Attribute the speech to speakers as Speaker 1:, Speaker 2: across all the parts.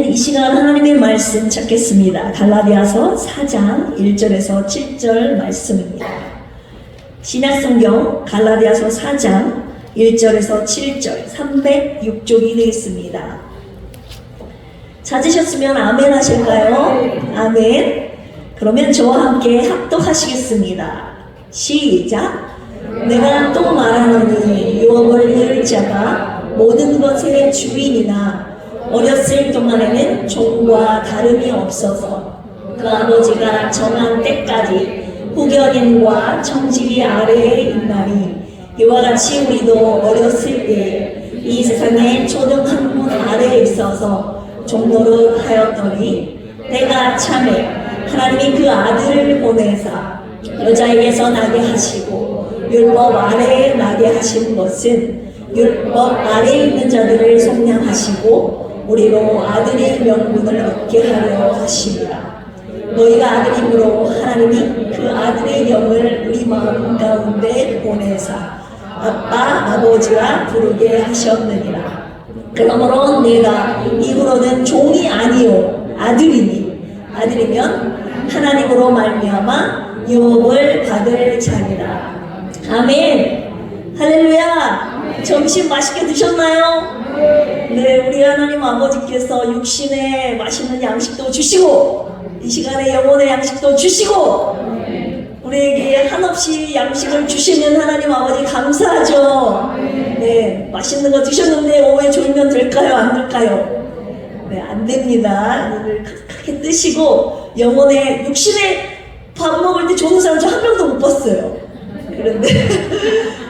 Speaker 1: 우리는 이 시간 하나님의 말씀 찾겠습니다. 갈라디아서 4장 1절에서 7절 말씀입니다. 신약성경 갈라디아서 4장 1절에서 7절 306쪽이 되겠습니다. 찾으셨으면 아멘 하실까요? 아멘. 그러면 저와 함께 합독하시겠습니다. 시작. 내가 또 말하노니 유업을 이을 자가 모든 것의 주인이나 어렸을 동안에는 종과 다름이 없어서 그 아버지가 정한 때까지 후견인과 청지기 아래에 있나니 이와 같이 우리도 어렸을 때에 이 세상의 초등 학문 아래에 있어서 종노릇 하였더니 때가 참에 하나님이 그 아들을 보내사 여자에게서 나게 하시고 율법 아래에 나게 하신 것은 율법 아래에 있는 자들을 속량하시고 우리로 아들의 명분을 얻게 하려 하심이라. 너희가 아들임으로 하나님이 그 아들의 영을 우리 마음 가운데 보내사 아빠 아버지라 부르게 하셨느니라. 그러므로 내가 이후로는 종이 아니요 아들이니 아들이면 하나님으로 말미암아 유업을 받을 자니라. 아멘. 할렐루야. 점심 맛있게 드셨나요? 네, 우리 하나님 아버지께서 육신의 맛있는 양식도 주시고 이 시간에 영혼의 양식도 주시고 우리에게 한없이 양식을 주시는 하나님 아버지 감사하죠. 네, 맛있는 거 드셨는데 오후에 졸면 될까요? 안 될까요? 네, 안 됩니다. 눈을 크게 뜨시고 영혼의 육신의 밥 먹을 때 좋은 사람 저 한 명도 못 봤어요. 그런데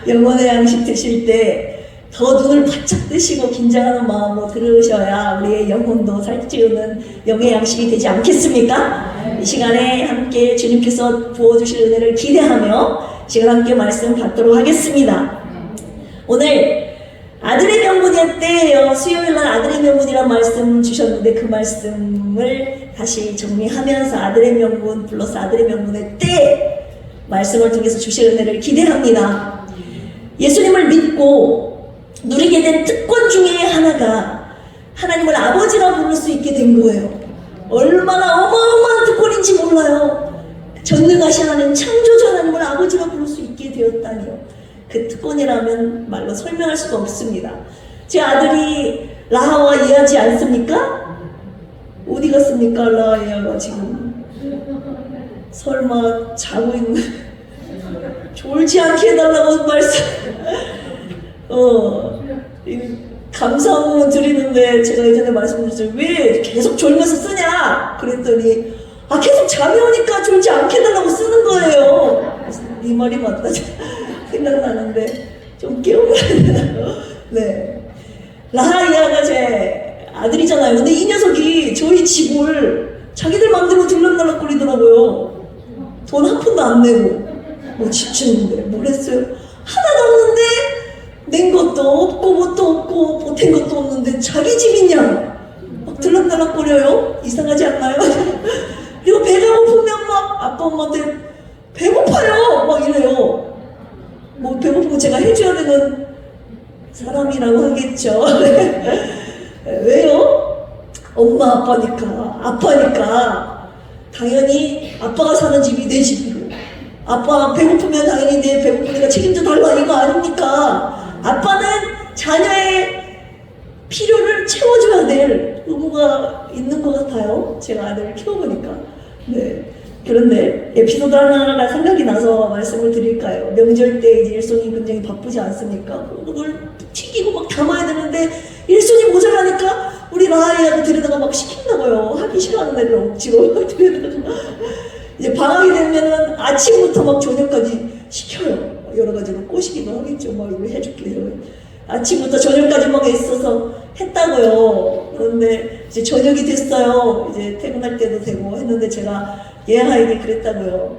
Speaker 1: 영혼의 양식 드실 때 더 눈을 바짝 뜨시고 긴장하는 마음으로 들으셔야 우리의 영혼도 살찌우는 영의 양식이 되지 않겠습니까? 이 시간에 함께 주님께서 부어주실 은혜를 기대하며 시간 함께 말씀 받도록 하겠습니다. 오늘 아들의 명분의 때예요. 수요일날 아들의 명분이란 말씀 주셨는데 그 말씀을 다시 정리하면서 아들의 명분 플러스 아들의 명분의 때 말씀을 통해서 주실 은혜를 기대합니다. 예수님을 믿고 누리게 된 특권 중에 하나가 하나님을 아버지라 부를 수 있게 된 거예요. 얼마나 어마어마한 특권인지 몰라요. 전능하신 하나님, 창조주 하나님을 아버지라 부를 수 있게 되었다니요. 그 특권이라면 말로 설명할 수가 없습니다. 제 아들이 라하와 이해하지 않습니까? 어디 갔습니까? 라하 이해가 지금 설마 자고 있는 졸지 않게 해달라고 말씀 감사한 부분 드리는데 제가 예전에 말씀드렸어요. 왜 계속 졸면서 쓰냐? 그랬더니 계속 잠이 오니까 졸지 않게 해달라고 쓰는 거예요. 네 말이 맞다 생각나는데 좀 깨워봐야 되나요? 네, 라하이아가 제 아들이잖아요. 근데 이 녀석이 저희 집을 자기들 맘대로 들락날락거리더라고요. 돈 한 푼도 안 내고 집 짓는데 뭘 했어요? 하나도 없는데 낸 것도 없고 뭣도 없고 보탠 것도 없는데 자기 집이냐? 막 들락날락거려요? 이상하지 않나요? 그리고 배가 고프면 막 아빠 엄마한테 배고파요! 막 이래요. 뭐 배고프면 제가 해줘야 되는 사람이라고 하겠죠. 왜요? 엄마 아빠니까 당연히 아빠가 사는 집이 내 집이고 아빠 배고프면 당연히 내 배고프니까 책임져 달라 이거 아닙니까? 아빠는 자녀의 필요를 채워줘야 될 의무가 있는 것 같아요. 제가 아들을 키워보니까. 네. 그런데 에피소드 하나가 생각이 나서 말씀을 드릴까요? 명절 때 이제 일손이 굉장히 바쁘지 않습니까? 그걸 튀기고 막 담아야 되는데 일손이 모자라니까 우리 라하이아도 데려다가 막 시킨다고요. 하기 싫어하는 애를 억지로 데려다가 이제 방학이 되면은 아침부터 막 저녁까지 시켜요. 여러 가지로 꼬시기도 하겠죠. 막 이거 해줄게요. 아침부터 저녁까지 막 있어서 했다고요. 그런데 이제 저녁이 됐어요. 이제 퇴근할 때도 되고 했는데 제가 예하에게 그랬다고요.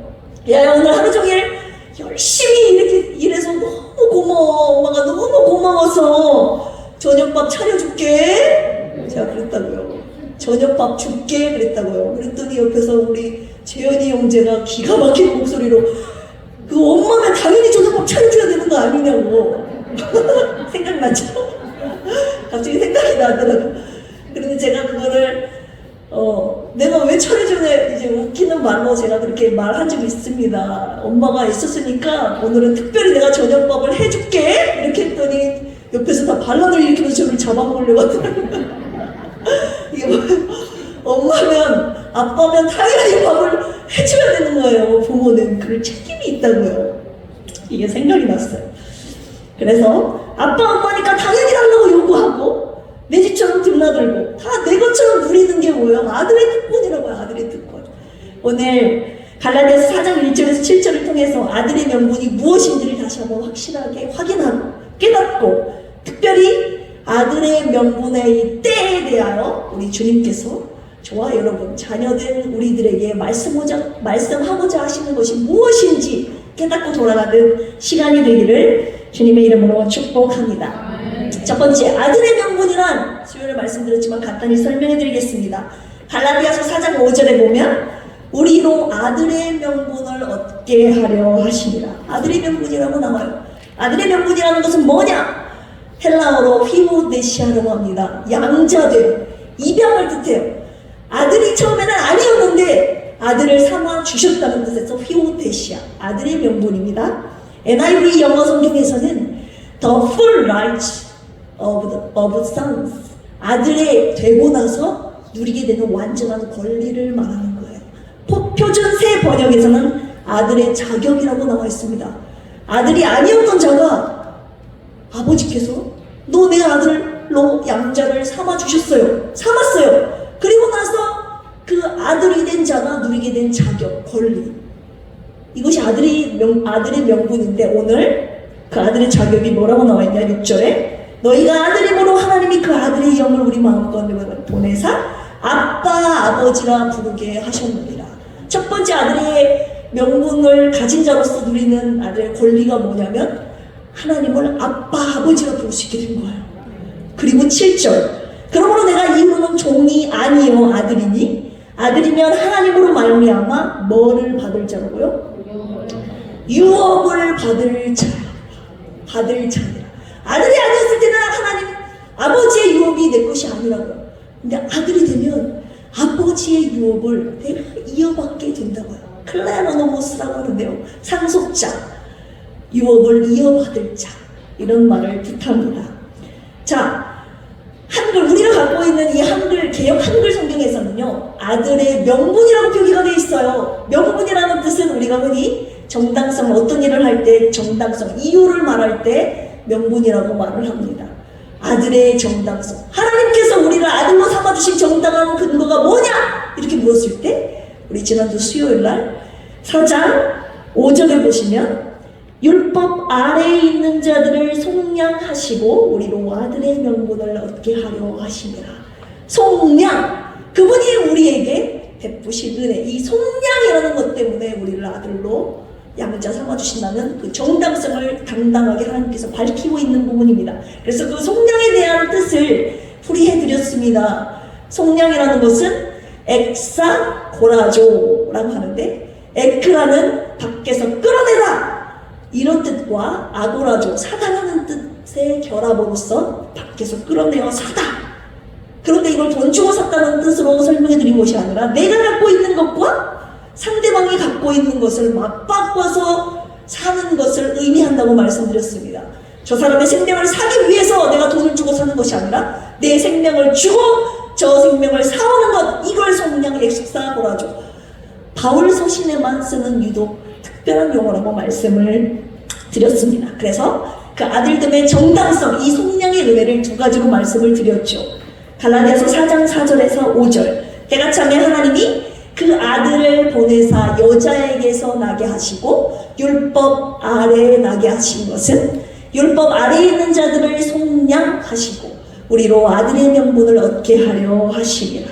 Speaker 1: 야, 오늘 하루 종일 열심히 이렇게 일해서 너무 고마워. 엄마가 너무 고마워서 저녁밥 차려줄게. 제가 그랬다고요. 저녁밥 줄게 그랬다고요. 그랬더니 옆에서 우리 재현이 형제가 기가 막힌 목소리로 그 엄마면 당연히 저녁밥 차려줘야 되는 거 아니냐고. 생각나죠? 갑자기 생각이 나더라고요. 그런데 제가 그거를 내가 왜 철회전에 이제 웃기는 말로 제가 그렇게 말한 적이 있습니다. 엄마가 있었으니까 오늘은 특별히 내가 저녁밥을 해줄게 이렇게 했더니 옆에서 다 반란을 일으키면서 저를 잡아먹으려고 하더라고요. 이게 엄마면 아빠면 당연히 밥을 해줘야 되는 거예요. 부모는 그럴 책임이 있다고요. 이게 생각이 났어요. 그래서 아빠 엄마니까 당연히 달라고 요구하고 내 집처럼 드나들고 다 내 것처럼 누리는 게 뭐예요? 아들의 특권이라고요. 아들의 특권. 오늘 갈라디아서 4장 1절에서 7절을 통해서 아들의 명분이 무엇인지를 다시 한번 확실하게 확인하고 깨닫고 특별히 아들의 명분의 이 때에 대하여 우리 주님께서 저와 여러분 자녀된 우리들에게 말씀하고자 하시는 것이 무엇인지 깨닫고 돌아가는 시간이 되기를 주님의 이름으로 축복합니다. 첫 번째, 아들의 명분이란 수요일에 말씀드렸지만 간단히 설명해 드리겠습니다. 갈라디아서 4장 5절에 보면 우리로 아들의 명분을 얻게 하려 하십니다. 아들의 명분이라고 나와요. 아들의 명분이라는 것은 뭐냐? 헬라어로 휘모데시아라고 합니다. 양자됨, 입양을 뜻해요. 아들이 처음에는 아니었는데 아들을 삼아 주셨다는 뜻에서 휘모데시아, 아들의 명분입니다. NIV 영어 성경에서는 the full rights of sons, 아들의 되고 나서 누리게 되는 완전한 권리를 말하는 거예요. 표준 새 번역에서는 아들의 자격이라고 나와 있습니다. 아들이 아니었던 자가 아버지께서 너 내 아들로 양자를 삼아 주셨어요. 삼았어요. 그리고 나서 그 아들이 된 자가 누리게 된 자격, 권리, 이것이 아들의 명분인데 오늘 그 아들의 자격이 뭐라고 나와 있냐? 6절에 너희가 아들임으로 하나님이 그 아들의 영을 우리 마음가운데 보내사 아빠 아버지라 부르게 하셨느니라. 첫 번째 아들의 명분을 가진 자로서 누리는 아들의 권리가 뭐냐면 하나님을 아빠 아버지라 부를 수 있게 된 거예요. 그리고 7절 그러므로 내가 이후로는 종이 아니요 아들이니 아들이면 하나님으로 말미암아 뭐를 받을 자라고요? 유업을 받을 자니라. 아들이 아니었을 때는 하나님 아버지의 유업이 내 것이 아니라고요. 근데 아들이 되면 아버지의 유업을 내가 이어받게 된다고요. 클레노노모스라고 하는데요. 상속자, 유업을 이어받을 자, 이런 말을 뜻합니다. 자, 한글, 우리가 갖고 있는 이 한글, 개역 한글 성경에서는요, 아들의 명분이라고 표기가 되어 있어요. 명분이라는 뜻은 우리가 흔히 정당성, 어떤 일을 할 때 정당성, 이유를 말할 때 명분이라고 말을 합니다. 아들의 정당성. 하나님께서 우리를 아들로 삼아주신 정당한 근거가 뭐냐? 이렇게 물었을 때, 우리 지난주 수요일날 4장 5절에 보시면 율법 아래에 있는 자들을 속량하시고 우리로 아들의 명분을 얻게 하려 하시니라. 속량, 그분이 우리에게 베푸신 은혜, 이 속량이라는 것 때문에 우리를 아들로 양자 삼아주신다는 그 정당성을 당당하게 하나님께서 밝히고 있는 부분입니다. 그래서 그 속량에 대한 뜻을 풀이해드렸습니다. 속량이라는 것은 엑사고라조라고 하는데, 에크라는 밖에서 끌어내다, 이런 뜻과 아고라조, 사다라는 뜻의 결합으로서 밖에서 끌어내어 사다. 그런데 이걸 돈 주고 샀다는 뜻으로 설명해 드린 것이 아니라 내가 갖고 있는 것과 상대방이 갖고 있는 것을 맞바꿔서 사는 것을 의미한다고 말씀드렸습니다. 저 사람의 생명을 사기 위해서 내가 돈을 주고 사는 것이 아니라 내 생명을 주고 저 생명을 사오는 것, 이걸 속량 엑사고라조. 바울 서신에만 쓰는 유독 특별한 용어라고 말씀을 드렸습니다. 그래서 그 아들됨의 정당성, 이 속량의 은혜를 두 가지로 말씀을 드렸죠. 갈라디아서 4장 4절에서 5절, 때가 차면 하나님이 그 아들을 보내사 여자에게서 나게 하시고 율법 아래에 나게 하신 것은 율법 아래에 있는 자들을 속량하시고 우리로 아들의 명분을 얻게 하려 하시니라.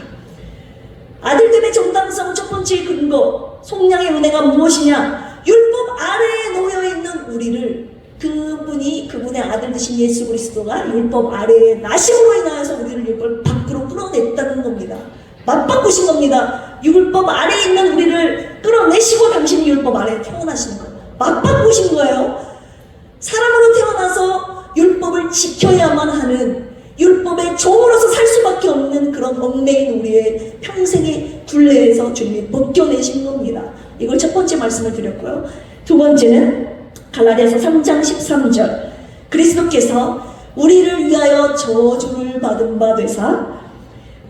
Speaker 1: 아들됨의 정당성 첫 번째 근거, 속량의 은혜가 무엇이냐? 율법 아래에 놓여있는 우리를 그분의 아들 되신 예수 그리스도가 율법 아래에 나심으로 인하여서 우리를 율법 밖으로 끌어냈다는 겁니다. 맞바꾸신 겁니다. 율법 아래에 있는 우리를 끌어내시고 당신이 율법 아래에 태어나신 거, 맞바꾸신 거예요. 사람으로 태어나서 율법을 지켜야만 하는, 율법의 종으로서 살 수밖에 없는 그런 얽매인 우리의 평생의 굴레에서 주님이 벗겨내신 겁니다. 이걸 첫 번째 말씀을 드렸고요. 두 번째는 갈라디아서 3장 13절, 그리스도께서 우리를 위하여 저주를 받은 바 되사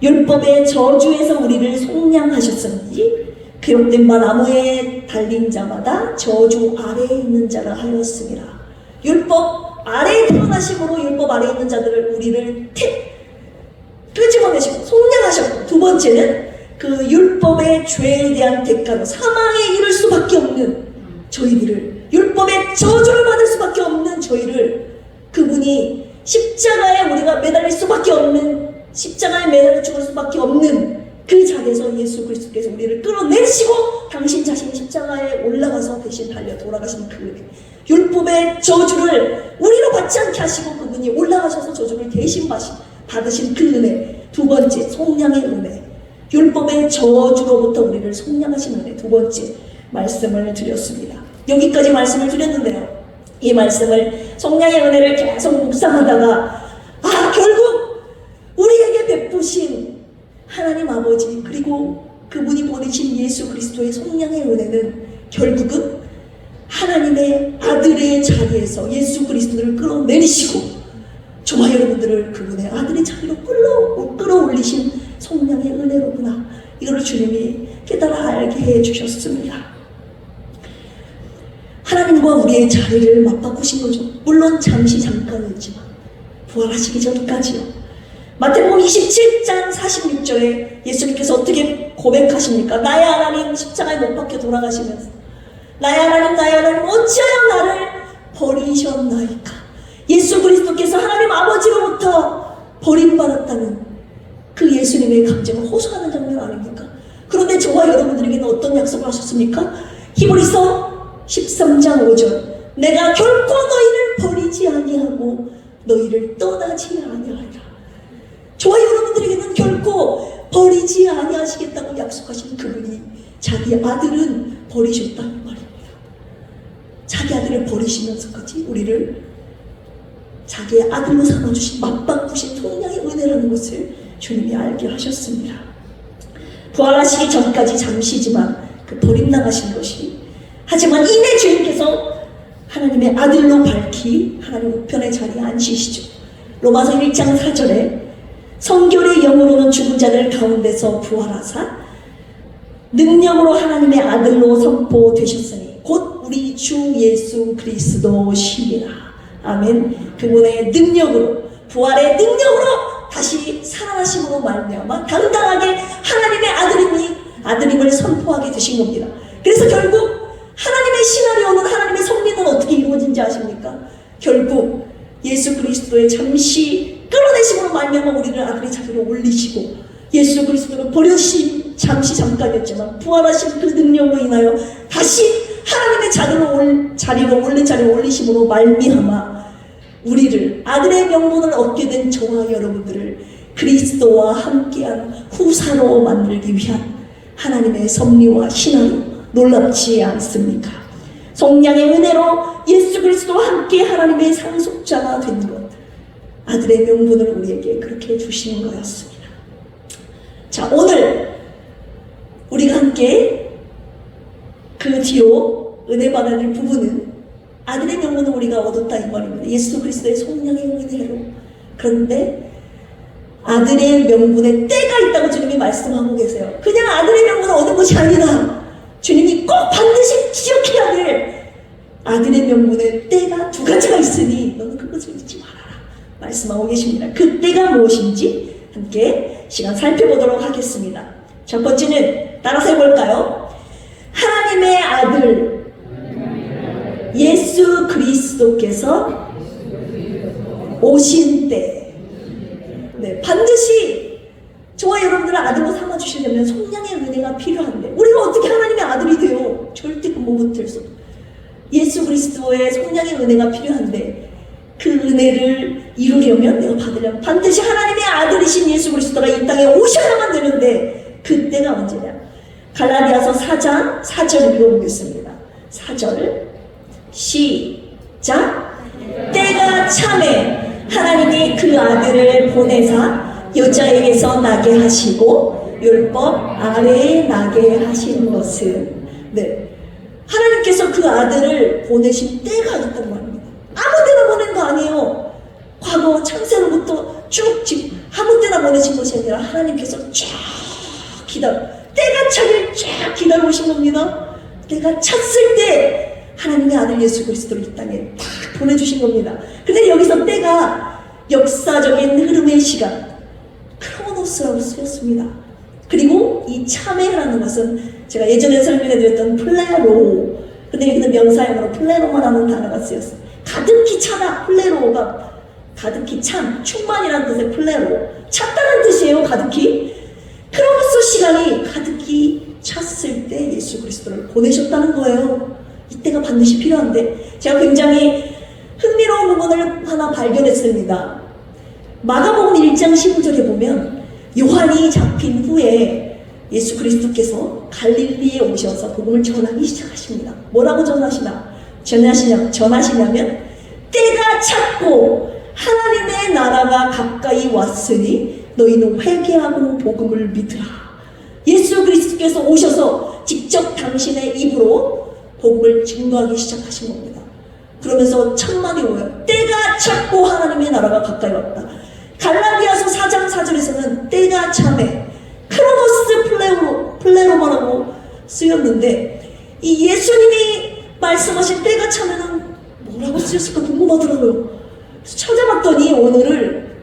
Speaker 1: 율법의 저주에서 우리를 속량하셨으니 기록된 바 나무에 달린 자마다 저주 아래에 있는 자라 하였습니다. 율법 아래에 태어나심으로 율법 아래에 있는 자들을 우리를 끄집어내시고 속량하셨고, 두 번째는 그 율법의 죄에 대한 대가로 사망에 이를 수밖에 없는 저희들을, 율법의 저주를 받을 수밖에 없는 저희를, 그분이 십자가에 우리가 매달릴 수밖에 없는, 십자가에 매달려 죽을 수밖에 없는 그 자리에서 예수 그리스도께서 우리를 끌어내시고 당신 자신이 십자가에 올라가서 대신 달려 돌아가신 그 은혜, 율법의 저주를 우리로 받지 않게 하시고 그분이 올라가셔서 저주를 대신 받으신 그 은혜, 두 번째 속량의 은혜, 율법의 저주로부터 우리를 속량하신 은혜, 두 번째 말씀을 드렸습니다. 여기까지 말씀을 드렸는데요, 이 말씀을 속량의 은혜를 계속 묵상하다가 결국 우리에게 베푸신 하나님 아버지 그리고 그분이 보내신 예수 그리스도의 속량의 은혜는 결국은 하나님의 아들의 자리에서 예수 그리스도를 끌어내리시고 저와 여러분들을 그분의 아들의 자리로 끌어올리신 속량의 은혜로구나, 이걸 주님이 깨달아 알게 해주셨습니다. 하나님과 우리의 자리를 맞바꾸신 거죠. 물론 잠깐이었지만 부활하시기 전까지요. 마태복음 27장 46절에 예수님께서 어떻게 고백하십니까? 나의 하나님, 십자가에 못 박혀 돌아가시면서 나의 하나님 어찌하여 나를 버리셨나이까. 예수 그리스도께서 하나님 아버지로부터 버림받았다는 그 예수님의 감정을 호소하는 장면 아닙니까? 그런데 저와 여러분들에게는 어떤 약속을 하셨습니까? 히브리서 13장 5절, 내가 결코 너희를 버리지 아니하고 너희를 떠나지 아니하리라. 저와 여러분들에게는 결코 버리지 아니하시겠다고 약속하신 그분이 자기 아들은 버리셨다는 말입니다. 자기 아들을 버리시면서까지 우리를 자기의 아들로 삼아주신, 맞바꾸신 속량의 은혜라는 것을 주님이 알게 하셨습니다. 부활하시기 전까지 잠시지만 그 버림당하신 것이, 하지만 이내 주님께서 하나님의 아들로 밝히 하나님 우편의 자리에 앉히시죠. 로마서 1장 4절에 성결의 영으로는 죽은 자들 가운데서 부활하사 능력으로 하나님의 아들로 선포되셨으니 곧 우리 주 예수 그리스도시니라. 아멘. 그분의 능력으로, 부활의 능력으로 다시 살아나심으로 말미암아 당당하게 하나님의 아들임을 선포하게 되신 겁니다. 그래서 결국 하나님의 시나리오는, 하나님의 섭리는 어떻게 이루어진지 아십니까? 결국 예수 그리스도의 잠시 끌어내심으로 말미암아 우리를 아들의 자리로 올리시고, 예수 그리스도를 버려주신 잠깐이었지만 부활하신 그 능력으로 인하여 다시 하나님의 자리로 올리심으로 말미암아 우리를, 아들의 명분을 얻게 된 저와 여러분들을 그리스도와 함께한 후사로 만들기 위한 하나님의 섭리와 시나리오, 놀랍지 않습니까? 속량의 은혜로 예수 그리스도와 함께 하나님의 상속자가 된 것, 아들의 명분을 우리에게 그렇게 주시는 거였습니다. 자, 오늘 우리가 함께 그 뒤로 은혜 받을 부분은 아들의 명분을 우리가 얻었다 이 말입니다. 예수 그리스도의 속량의 은혜로. 그런데 아들의 명분에 때가 있다고 주님이 말씀하고 계세요. 그냥 아들의 명분을 얻은 것이 아니라 주님이 꼭 반드시 기억해야 될 아들의 명분에 때가 두 가지가 있으니 너는 그것을 잊지 말아라 말씀하고 계십니다. 그 때가 무엇인지 함께 시간 살펴보도록 하겠습니다. 첫 번째는 따라서 해볼까요? 하나님의 아들 예수 그리스도께서 오신 때, 반드시 저와 여러분들을 아들로 삼아주시려면 속량의 은혜가 필요한데, 우리가 어떻게 하나님의 아들이 돼요? 절대 못 못할 수 없어요. 예수 그리스도의 속량의 은혜가 필요한데, 그 은혜를 이루려면, 내가 받으려면 반드시 하나님의 아들이신 예수 그리스도가 이 땅에 오셔야만 되는데, 그때가 언제냐? 갈라디아서 4장 4절 읽어보겠습니다. 4절 시작. 때가 참에 하나님이 그 아들을 보내사 여자에게서 나게 하시고 율법 아래에 나게 하신 것은, 네, 하나님께서 그 아들을 보내신 때가 있단 말입니다. 아무 때나 보낸 거 아니에요. 과거 창세로부터 쭉 지금 아무 때나 보내신 것이 아니라 하나님께서 쫙 때가 차길 쫙 기다려오신 겁니다. 때가 찼을 때 하나님의 아들 예수 그리스도를 이 땅에 딱 보내주신 겁니다. 근데 여기서 때가 역사적인 흐름의 시간, 크로노스라고 쓰였습니다. 그리고 이 참회라는 것은 제가 예전에 설명해드렸던 플레로, 근데 여기는 명사형으로 플레로마라는 단어가 쓰였어요. 가득히 차다. 플레로가 가득히 찬, 충만이라는 뜻의 플레로, 찼다는 뜻이에요. 가득히. 크로노스 시간이 가득히 찼을 때 예수 그리스도를 보내셨다는 거예요. 이때가 반드시 필요한데, 제가 굉장히 흥미로운 부분을 하나 발견했습니다. 마가복음 1장 15절에 보면 요한이 잡힌 후에 예수 그리스도께서 갈릴리에 오셔서 복음을 전하기 시작하십니다. 뭐라고 전하시냐면 때가 찼고 하나님의 나라가 가까이 왔으니 너희는 회개하고 복음을 믿으라. 예수 그리스도께서 오셔서 직접 당신의 입으로 복음을 증거하기 시작하신 겁니다. 그러면서 천만이 오요. 때가 찼고 하나님의 나라가 가까이 왔다. 갈라디아서 4장 4절에서는 때가 차매, 크로노스 플레로마라고 쓰였는데, 이 예수님이 말씀하신 때가 차면은 뭐라고 쓰였을까 궁금하더라고요. 그래서 찾아봤더니 오늘을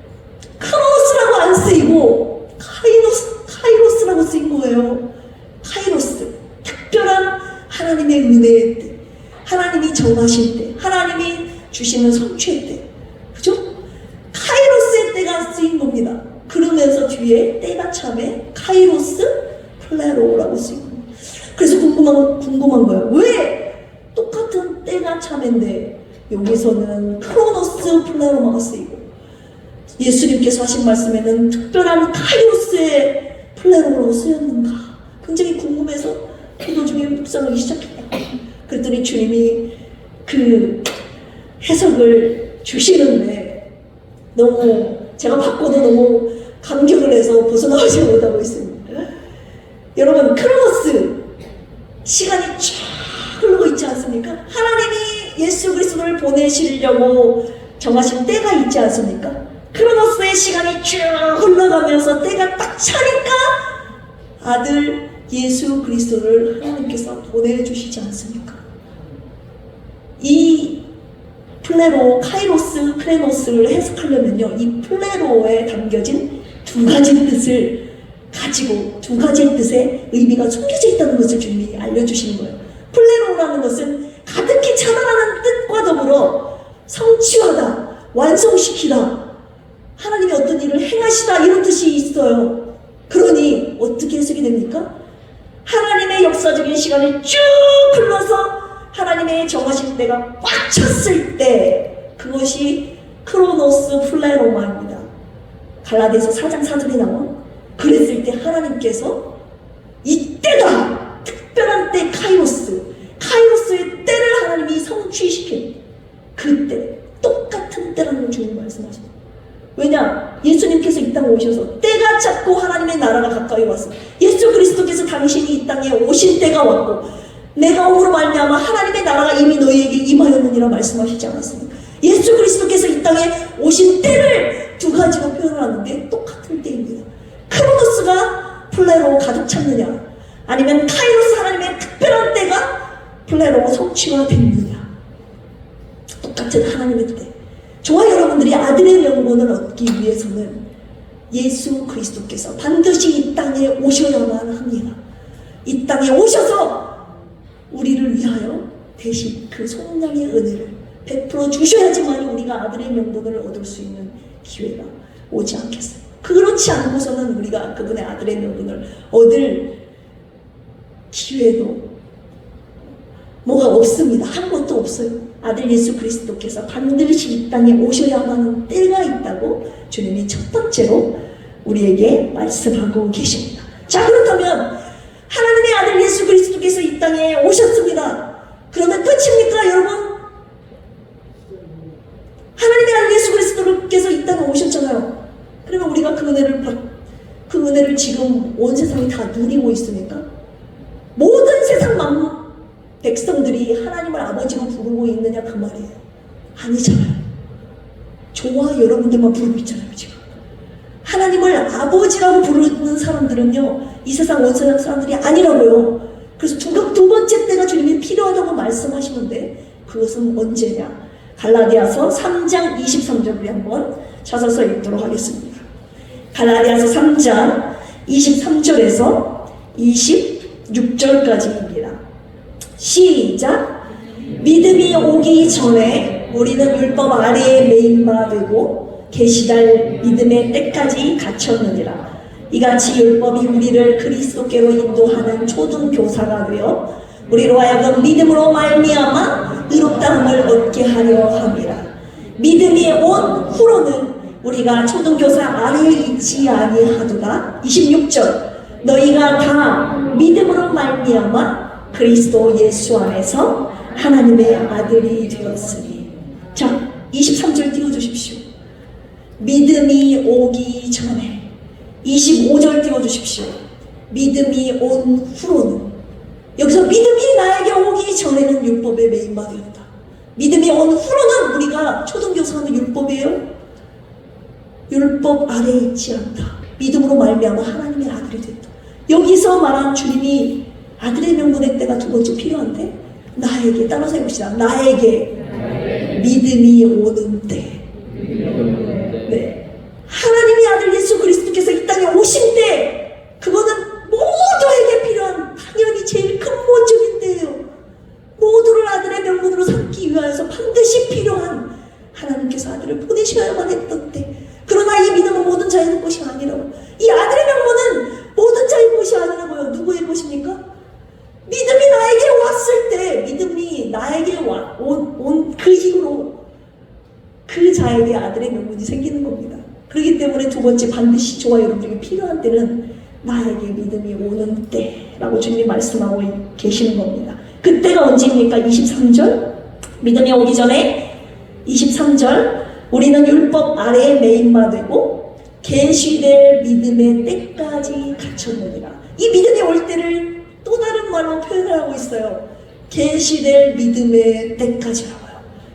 Speaker 1: 크로노스라고 안 쓰이고 카이로스라고 쓰인 거예요. 카이로스, 특별한 하나님의 은혜의 때, 하나님이 정하신 때, 하나님이 주시는 성취의 때, 그죠? 카이로스의 때가 쓰인 겁니다. 그러면서 뒤에 때가 참에 카이로스 플레로라고 쓰인 겁니다. 그래서 궁금한 거예요. 왜 똑같은 때가 참인데 여기서는 크로노스 플레로마가 쓰이고 예수님께서 하신 말씀에는 특별한 카이로스의 플레로라고 쓰였는가? 굉장히 궁금해서 기도 중에 묵상하기 시작했다. 그랬더니 주님이 그 해석을 주시는데 너무 제가 받고도 너무 감격을 해서 벗어나오지 못하고 있습니다. 여러분, 크로노스 시간이 쫙 흐르고 있지 않습니까? 하나님이 예수 그리스도를 보내시려고 정하신 때가 있지 않습니까? 크로노스의 시간이 쭉 흘러가면서 때가 딱 차니까 아들 예수 그리스도를 하나님께서 보내주시지 않습니까? 이 플레로, 카이로스, 크레노스를 해석하려면요, 이 플레로에 담겨진 두 가지 뜻을 가지고 두 가지의 뜻의 의미가 숨겨져 있다는 것을 주님이 알려주시는 거예요. 플레로라는 것은 가득히 차다라는 뜻과 더불어 성취하다, 완성시키다, 하나님이 어떤 일을 행하시다, 이런 뜻이 있어요. 그러니 어떻게 해석이 됩니까? 하나님의 역사적인 시간이 쭉 흘러서 하나님의 정하신 때가 꽉 찼을 때, 그것이 크로노스 플레로마입니다. 갈라디아서 4장 4절에 나온, 그랬을 때 하나님께서 이때다, 특별한 때, 카이로스의 때를 하나님이 성취시킨 그때, 똑같은 때라는 걸 주님 말씀하십니다. 왜냐? 예수님께서 이 땅에 오셔서 때가 찼고 하나님의 나라가 가까이 왔어. 예수 그리스도께서 당신이 이 땅에 오신 때가 왔고, 내가 오므로 말미암아 하나님의 나라가 이미 너희에게 임하였느니라 말씀하시지 않았습니까? 예수 그리스도께서 이 땅에 오신 때를 두 가지로 표현하는데 똑같은 때입니다. 크로노스가 플레로 가득 찼느냐, 아니면 카이로스 하나님의 특별한 때가 플레로 성취가 됐느냐. 똑같은 하나님의 때. 저와 여러분들이 아들의 명분을 얻기 위해서는 예수 그리스도께서 반드시 이 땅에 오셔야만 합니다. 이 땅에 오셔서 우리를 위하여 대신 그 성령의 은혜를 베풀어 주셔야지만 우리가 아들의 명분을 얻을 수 있는 기회가 오지 않겠어요. 그렇지 않고서는 우리가 그분의 아들의 명분을 얻을 기회도 뭐가 없습니다. 한 것도 없어요. 아들 예수 그리스도께서 반드시 이 땅에 오셔야만 하는 때가 있다고 주님이 첫 번째로 우리에게 말씀하고 계십니다. 자, 그렇다면 하나님의 아들 예수 그리스도께서 이 땅에 오셨습니다. 그러면 끝입니까, 여러분? 하나님의 아들 예수 그리스도께서 그 은혜를 지금 온 세상이 다 누리고 있습니까? 모든 세상 백성들이 하나님을 아버지로 부르고 있느냐 그 말이에요. 아니잖아요. 저와 여러분들만 부르고 있잖아요. 지금 하나님을 아버지라고 부르는 사람들은요, 이 세상 온 세상 사람들이 아니라고요. 그래서 두 번째 때가 주님이 필요하다고 말씀하시는데 그것은 언제냐? 갈라디아서 3장 23절을 한번 찾아서 읽도록 하겠습니다. 갈라디아서 3장 23절에서 26절까지입니다. 시작! 믿음이 오기 전에 우리는 율법 아래에 매임바 되고 계시달 믿음의 때까지 갇혔느니라. 이같이 율법이 우리를 그리스도께로 인도하는 초등교사가 되어 우리로 하여금 믿음으로 말미암아 의롭다함을 얻게 하려 함이라. 믿음이 온 후로는 우리가 초등교사 아래에 있지 아니하도다. 26절 너희가 다 믿음으로 말미암아 그리스도 예수 안에서 하나님의 아들이 되었으니. 자, 23절 띄워주십시오. 믿음이 오기 전에. 25절 띄워주십시오. 믿음이 온 후로는. 여기서 믿음이 나에게 오기 전에는 율법에 매임바 되었다. 믿음이 온 후로는 우리가 초등교사는 율법이에요. 율법 아래에 있지 않다. 믿음으로 말미암아 하나님의 아들이 됐다. 여기서 말한 주님이 아들의 명분의 때가 두 번째 필요한데 나에게, 따라서 해봅시다. 나에게 믿음이 오는 때. 네. 하나님의 아들 예수 그리스도께서 이 땅에 오신 때 그거는 모두에게 필요한, 당연히 제일 근본적인 때예요. 모두를 아들의 명분으로 삼기 위하여서 반드시 필요한, 하나님께서 아들을 보내셔야만 했던 때. 그러나 이 믿음은 모든 자의 것이 아니라고. 이 아들의 명분은 모든 자의 것이 아니라고요. 누구의 것입니까? 믿음이 나에게 왔을 때, 믿음이 나에게 온 그 이후로 그 자에게 아들의 명분이 생기는 겁니다. 그렇기 때문에 두 번째, 반드시 저와 여러분에게 필요한 때는 나에게 믿음이 오는 때라고 주님이 말씀하고 계시는 겁니다. 그때가 언제입니까? 23절 믿음이 오기 전에. 23절 우리는 율법 아래에 매임바 되고 계시될 믿음의 때까지 갇혔느니라. 이 믿음이 올 때를 또 다른 말로 표현을 하고 있어요. 계시될 믿음의 때까지라고요.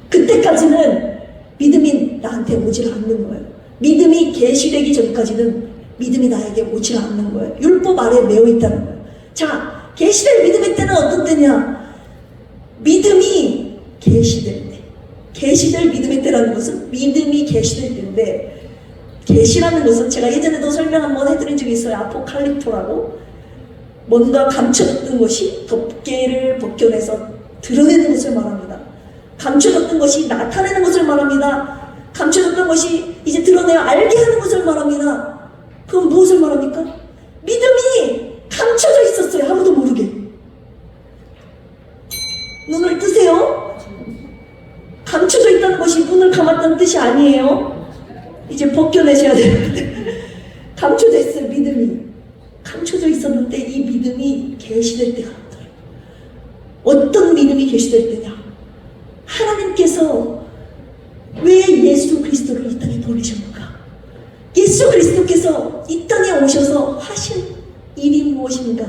Speaker 1: 그때까지는 믿음이 나한테 오질 않는 거예요. 믿음이 계시되기 전까지는 믿음이 나에게 오질 않는 거예요. 율법 아래에 매여 있다는 거예요. 자, 계시될 믿음의 때는 어떤 때냐? 믿음이 계시될 때. 계시될 믿음의 때라는 것은 믿음이 계시될 때인데, 계시라는 것은 제가 예전에도 설명 한번 해드린 적이 있어요. 아포칼립토라고. 뭔가 감춰졌던 것이 덮개를 벗겨내서 드러내는 것을 말합니다. 감춰졌던 것이 나타내는 것을 말합니다. 감춰졌던 것이 이제 드러내어 알게 하는 것을 말합니다. 그럼 무엇을 말합니까? 믿음이 감춰져 있었어요. 아무도 모르게. 눈을 뜨세요. 감춰져 있다는 것이 눈을 감았다는 뜻이 아니에요. 이제 벗겨내셔야 되는데. 감춰져 있어요. 믿음이 감춰져 있었는데 이 믿음이 계시될 때가 왔어요. 어떤 믿음이 계시될 때냐? 하나님께서 왜 예수 그리스도를 이 땅에 보내셨는가? 예수 그리스도께서 이 땅에 오셔서 하신 일이 무엇인가?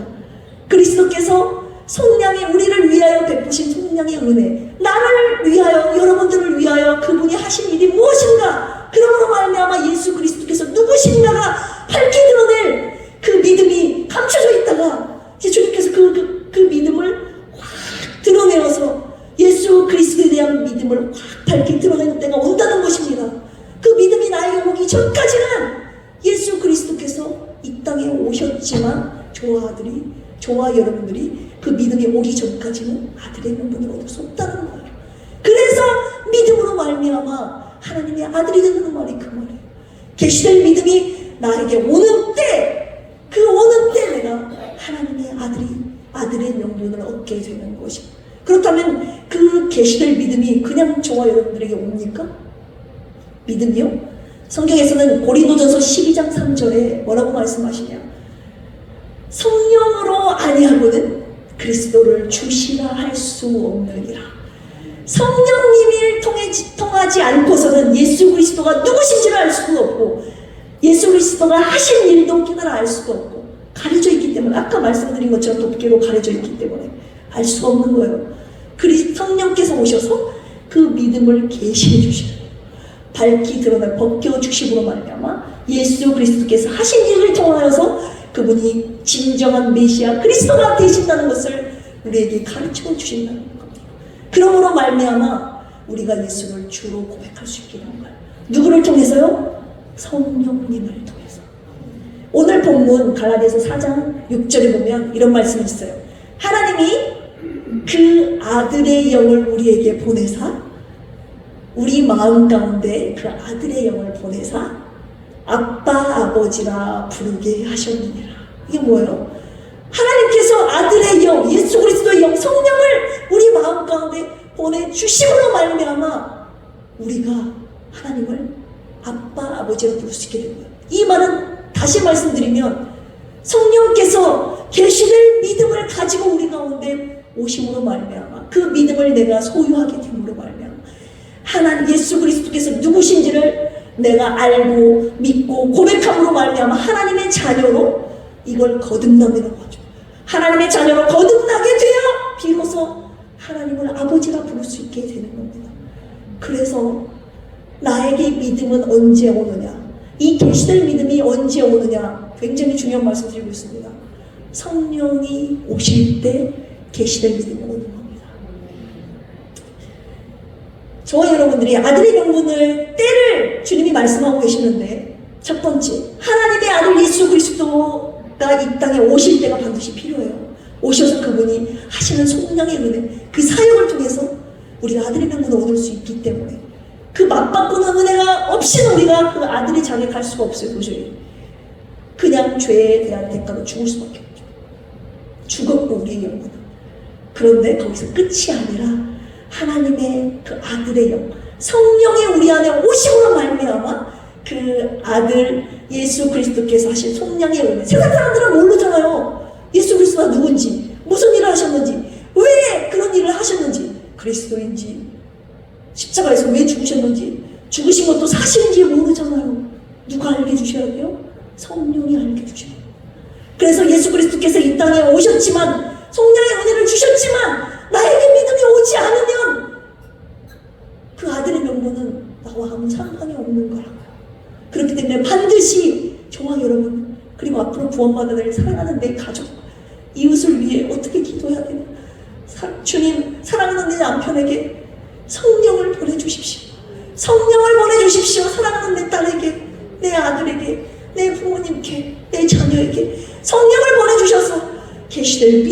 Speaker 1: 그리스도께서 성령의, 우리를 위하여 베푸신 성령의 은혜, 나를 위하여, 여러분들을 위하여 그분이 하신 일이 무엇인가? 그러므로 말미암아 예수 그리스도께서 누구신가가 밝히 드러낼 그 믿음이 감춰져 있다가 이제 주님께서 그 믿음을 확 드러내어서 예수 그리스도에 대한 믿음을 확 밝히 드러내는 때가 온다는 것입니다. 그 믿음이 나에게 오기 전까지는 예수 그리스도께서 이 땅에 오셨지만 저와 여러분들이 그 믿음이 오기 전까지는 아들의 명분을 얻을 수 없다는 거예요. 그래서 믿음으로 말미암아 하나님의 아들이 되는 말이 그 말이에요. 계시될 믿음이 나에게 오는 때, 그 오는 때 내가 하나님의 아들의 명분을 얻게 되는 것입니다. 그렇다면 그 계시될 믿음이 그냥 저와 여러분들에게 옵니까? 믿음이요? 성경에서는 고린도전서 12장 3절에 뭐라고 말씀하시냐? 성령으로 아니하고는 그리스도를 주시라 할 수 없느니라. 성령님을 통하지 않고서는 예수 그리스도가 누구신지를 알 수가 없고, 예수 그리스도가 하신 일도 깨달아 알 수가 없고 가려져 있기 때문에, 아까 말씀드린 것처럼 덮개로 가려져 있기 때문에 알 수가 없는 거예요. 그리고 성령께서 오셔서 그 믿음을 계시해 주시는, 밝히 드러나 벗겨주심으로 말미암아 예수 그리스도께서 하신 일을 통하여서 그분이 진정한 메시아 그리스도가 되신다는 것을 우리에게 가르쳐 주신다는 겁니다. 그러므로 말미암아 우리가 예수를 주로 고백할 수 있게 되는 거예요. 누구를 통해서요? 성령님을 통해서. 오늘 본문 갈라디아서 4장 6절에 보면 이런 말씀이 있어요. 하나님이 그 아들의 영을 우리에게 보내사, 우리 마음 가운데 그 아들의 영을 보내사 아빠 아버지라 부르게 하셨느니라. 이게 뭐예요? 하나님께서 아들의 영, 예수 그리스도의 영, 성령을 우리 마음 가운데 보내주심으로 말미암아 우리가 하나님을 아빠 아버지라 부를 수 있게 된 거예요. 이 말은 다시 말씀드리면 성령께서 계시될 믿음을 가지고 우리 가운데 오심으로 말미암아 그 믿음을 내가 소유하게 됨으로 말미암아 하나님 예수 그리스도께서 누구신지를 내가 알고 믿고 고백함으로 말미암아 하나님의 자녀로 이걸 거듭남이라고 하죠. 하나님의 자녀로 거듭나게 되어 비로소 하나님을 아버지라 부를 수 있게 되는 겁니다. 그래서 나에게 믿음은 언제 오느냐, 이 계시될 믿음이 언제 오느냐, 굉장히 중요한 말씀 드리고 있습니다. 성령이 오실 때 계시될 믿음이 오는 겁니다. 저와 여러분들이 아들의 명분을 때를 주님이 말씀하고 계시는데, 첫 번째, 하나님의 아들 예수 그리스도가 이 땅에 오실 때가 반드시 필요해요. 오셔서 그분이 하시는 성령의 은혜, 그 사역을 통해서 우리가 아들의 명분을 얻을 수 있기 때문에, 그 맞바꾸는 은혜가 없이는 우리가 그 아들의 자리에 갈 수가 없어요. 도저히. 그냥 죄에 대한 대가로 죽을 수밖에 없죠. 죽었고 우리의 영혼은. 그런데 거기서 끝이 아니라 하나님의 그 아들의 영, 성령이 우리 안에 오심으로 말미암아 그 아들 예수 그리스도께서 하신 성령의 은혜. 세상 사람들은 모르잖아요. 예수 그리스도가 누군지, 무슨 일을 하셨는지, 왜 그런 일을 하셨는지, 그리스도인지, 십자가에서 왜 죽으셨는지, 죽으신 것도 사실인지 모르잖아요. 누가 알게 해주셔야 돼요? 성령이 알게 해주셔야 돼요. 그래서 예수 그리스도께서 이 땅에 오셨지만, 성령의 은혜를 주셨지만 나에게 믿음이 오지 않으면 그 아들의 명분은 나와 아무 상관이 없는 거라고요. 그렇기 때문에 반드시 저와 여러분, 그리고 앞으로 구원받아 될 사랑하는 내 가족, 이웃을 위해 어떻게 기도해야 되나? 주님, 사랑하는 내 남편에게 성령을 보내주십시오. 성령을 보내주십시오. 사랑하는 내 딸에게, 내 아들에게, 내 부모님께, 내 자녀에게 성령을 보내주셔서 계시될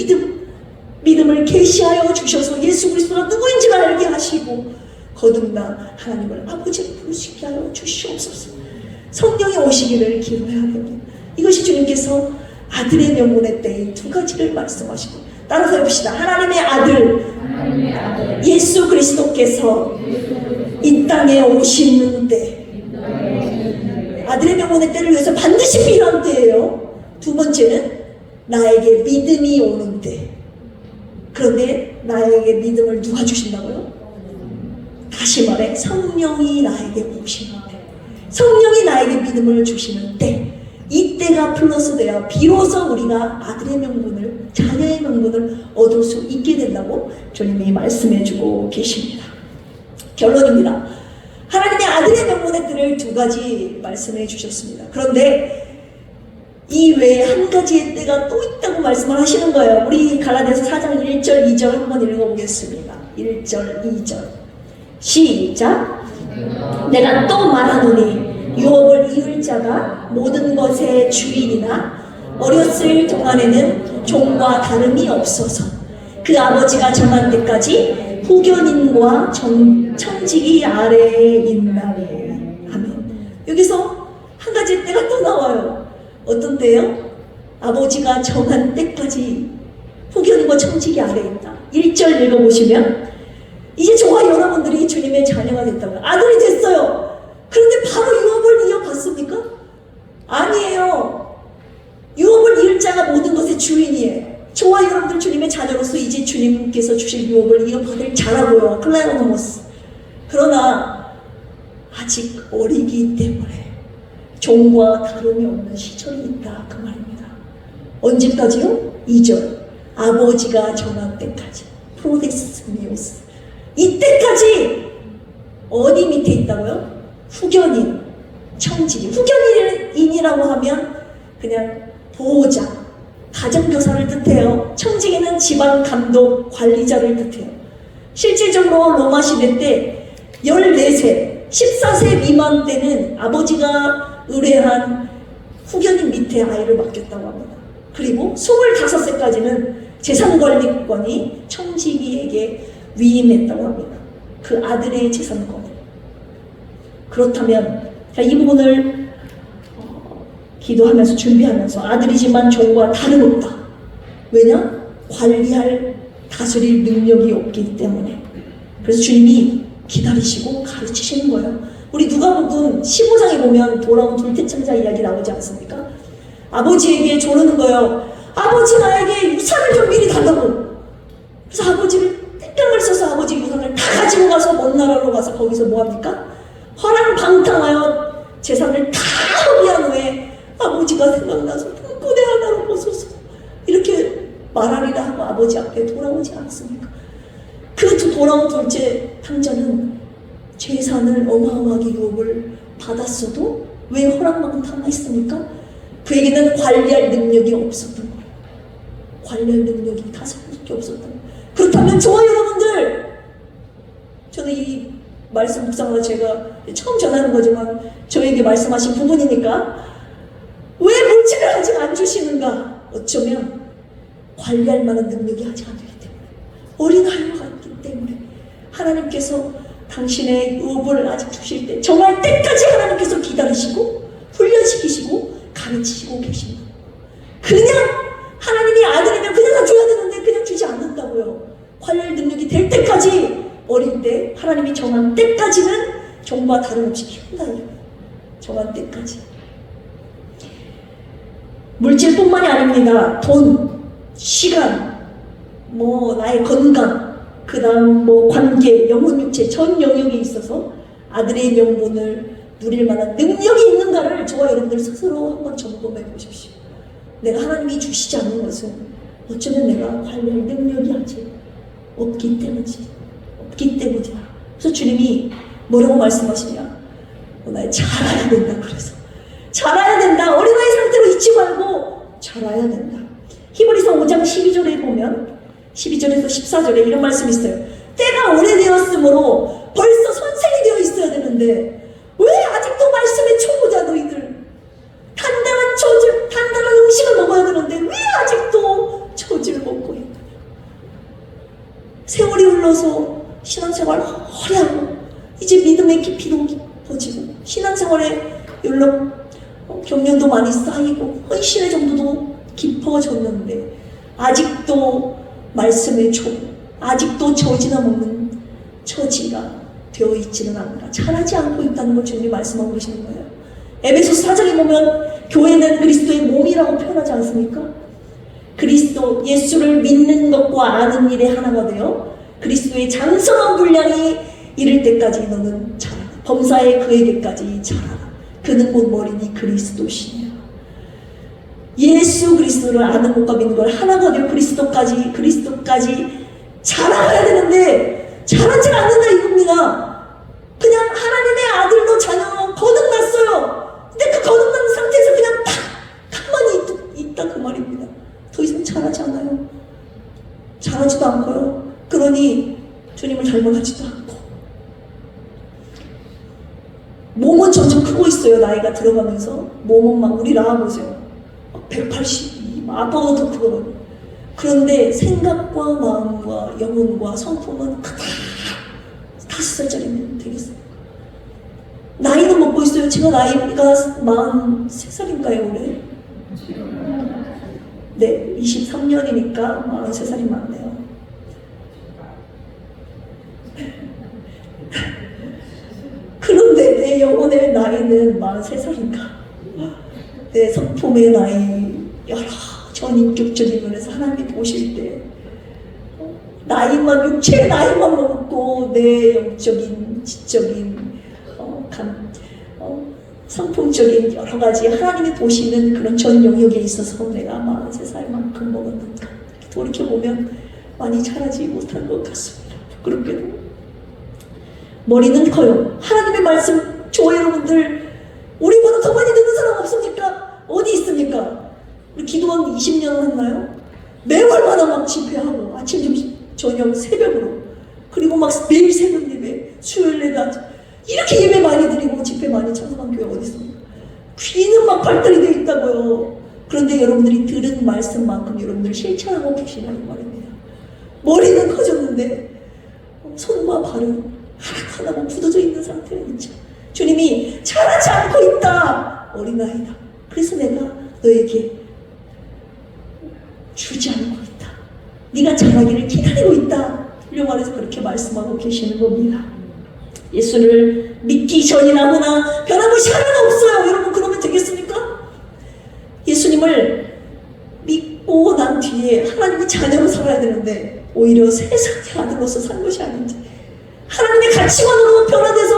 Speaker 1: 믿음을 계시하여 주셔서 예수 그리스도가 누구인지를 알게 하시고 거듭나 하나님을 아버지로 부르시게 하여 주시옵소서. 성령이 오시기를 기도해야 됩니다. 이것이 주님께서 아들의 명분의 때의 두 가지를 말씀하시고, 따라서 해봅시다. 하나님의 아들 예수 그리스도께서 이 땅에 오시는 때, 아들의 명분의 때를 위해서 반드시 필요한 때예요. 두 번째는 나에게 믿음이 오는 때. 그런데 나에게 믿음을 누가 주신다고요? 다시 말해, 성령이 나에게 오시는 때, 성령이 나에게 믿음을 주시는 때, 이때가 플러스 돼야 비로소 우리가 아들의 명분을, 자녀의 명분을 얻을 수 있게 된다고 주님이 말씀해 주고 계십니다. 결론입니다. 하나님의 아들의 명분의 때를 두 가지 말씀해 주셨습니다. 그런데 이 외에 한 가지의 때가 또 있다고 말씀을 하시는 거예요. 우리 갈라디아서 4장 1절 2절 한번 읽어보겠습니다. 1절 2절 시작. 내가 또 말하노니 유업을 이을 자가 모든 것의 주인이나 어렸을 동안에는 종과 다름이 없어서 그 아버지가 정한 때까지 후견인과 청지기 아래에 있나니. 아멘. 여기서 한 가지 때가 또 나와요. 어떤 때요? 아버지가 정한 때까지 후견인과 청지기 아래에 있다. 1절 읽어보시면 이제 저와 여러분들이 주님의 자녀가 됐다고요. 아들이 됐어요. 그런데 바로 유업을 이어받습니까? 아니에요. 유업을 이을 자가 모든 것의 주인이에요. 저와 여러분들 주님의 자녀로서 이제 주님께서 주신 유업을 이어받을 자라고요. 클레오노모스. 그러나 아직 어리기 때문에 종과 다름이 없는 시절이 있다 그 말입니다. 언제까지요? 2절 아버지가 정할 때까지 프로데스미오스 이때까지 어디 밑에 있다고요? 후견인, 청지기. 후견인이라고 하면 그냥 보호자, 가정교사를 뜻해요. 청지기는 지방 감독, 관리자를 뜻해요. 실질적으로 로마 시대 때 14세, 14세 미만 때는 아버지가 의뢰한 후견인 밑에 아이를 맡겼다고 합니다. 그리고 25세까지는 재산관리권이 청지기에게 위임했다고 합니다. 그 아들의 재산권을. 그렇다면 이 부분을 기도하면서 준비하면서 아들이지만 종과 다름없다. 왜냐? 관리할 다스릴 능력이 없기 때문에. 그래서 주님이 기다리시고 가르치시는 거예요. 우리 누가복음 15장에 보면 돌아온 둘째 천자 이야기 나오지 않습니까? 아버지에게 조르는 거예요. 아버지 나에게 유산을 좀 미리 달라고. 그래서 아버지를 땡깡을 써서 아버지 유산을 다 가지고 가서 먼 나라로 가서 거기서 뭐합니까? 허랑방탕하여 재산을 다 허비한 후에 아버지가 생각나서 눈꼬대 하나로 벗어서 이렇게 말하리라 하고 아버지 앞에 돌아오지 않습니까? 그 돌아온 둘째 탕자는 재산을 어마어마하게 유업을 받았어도 왜 허랑방탕했습니까? 그에게는 관리할 능력이 없었던 거예요. 관리할 능력이 다섯밖에 없었던 거예요. 그렇다면 저와 여러분들, 저는 이 말씀 묵상하다 제가 처음 전하는 거지만 저에게 말씀하신 부분이니까 왜 물질을 아직 안 주시는가? 어쩌면 관리할 만한 능력이 아직 안 되기 때문에, 어린아이와 같기 때문에 하나님께서 당신의 유업을 아직 주실 때 정할 때까지 하나님께서 기다리시고 훈련시키시고 가르치시고 계십니다. 그냥 하나님이 아들이면 그냥 다 줘야 되는데 그냥 주지 않는다고요. 관리할 능력이 될 때까지, 어릴 때 하나님이 정한 때까지는 종과 다름없이 키운다. 정한 때까지. 물질뿐만이 아닙니다. 돈, 시간, 나의 건강, 그 다음 관계, 영혼, 육체 전 영역에 있어서 아들의 명분을 누릴 만한 능력이 있는가를 저와 여러분들 스스로 한번 점검해 보십시오. 내가 하나님이 주시지 않는 것은 어쩌면 내가 관리할 능력이 아직 없기 때문이다. 그래서 주님이 뭐라고 말씀하시냐? 나 자라야 된다. 그래서 자라야 된다. 어린아이 상태로 있지 말고 자라야 된다. 히브리서 5장 12절에 보면 12절에서 14절에 이런 말씀이 있어요. 때가 오래되었으므로 벌써 선생이 되어 있어야 되는데 왜 아직도 말씀의 초보자 너희들, 단단한 음식을 먹어야 되는데 왜 아직도 저주를 먹고 있느냐. 세월이 흘러서 신앙생활 허리하고 이제 믿음의 깊이도 깊어지고 신앙생활에 경련도 많이 쌓이고 헌신의 정도도 깊어졌는데 아직도 말씀의 초보, 아직도 저지나 먹는 처지가 되어 있지는 않는다. 자라지 않고 있다는 걸 주님이 말씀하고 계시는 거예요. 에베소서 4장에 보면 교회는 그리스도의 몸이라고 표현하지 않습니까? 그리스도 예수를 믿는 것과 아는 일에 하나가 되어 그리스도의 장성한 분량이 이를 때까지 너는 자라라. 범사에 그에게까지 자라라. 그는 곧 머리니 그리스도시니라. 예수 그리스도를 아는 것과 믿는 걸 하나가 되어 그리스도까지 자라가야 되는데 자라지 않는다 이겁니다. 그냥 하나님의 아들로 자녀 거듭났어요. 근데 그 거듭난 상태에서 그냥 딱 가만히 있다 그 말입니다. 더 이상 자라지 않아요. 자라지도 않고요. 그러니 주님을 닮아가지도 않고 몸은 점점 크고 있어요. 나이가 들어가면서 몸은 막 우리 낳아보세요. 180, 아빠보다 더 크거든요. 그런데 생각과 마음과 영혼과 성품은 크다. 5살짜리면 되겠어요. 나이는 먹고 있어요. 제가 나이가 43살인가요 올해? 네, 23년이니까 43살이 맞네요. 그런데 내 영혼의 나이는 43살인가? 내 성품의 나이, 여러 전인격적인 면에서 하나님이 보실 때 나이만, 육체의 나이만 먹고 내 영적인, 지적인 성품적인 여러 가지 하나님이 보시는 그런 전 영역에 있어서 내가 43살 만큼 먹었는가 돌이켜보면 많이 자라지 못한 것 같습니다. 부끄럽게도. 머리는 커요. 하나님의 말씀, 저와 여러분들 우리보다 더 많이 듣는 사람 없습니까? 어디 있습니까? 우리 기도원 20년 했나요? 매월마다 막 집회하고 아침, 점심, 저녁, 새벽으로 그리고 막 매일 새벽 예배, 수요일 예배 이렇게 예배 많이 드리고 집회 많이 참석한 교회 어디 있습니까? 귀는 막 발달이 되어 있다고요. 그런데 여러분들이 들은 말씀만큼 여러분들 실천하고 계시는 말입니다. 머리는 커졌는데 손과 발은 하나하나 굳어져 있는 상태는 있죠. 주님이 자라지 않고 있다. 어린아이다. 그래서 내가 너에게 주지 않고 있다. 네가 자라기를 기다리고 있다. 돌려 말해서 그렇게 말씀하고 계시는 겁니다. 예수를 믿기 전이라거나 변함없이 하나가 없어요. 여러분 그러면 되겠습니까? 예수님을 믿고 난 뒤에 하나님의 자녀로 살아야 되는데 오히려 세상의 아들로서 산 것이 아닌지 하나님의 가치관으로 변화돼서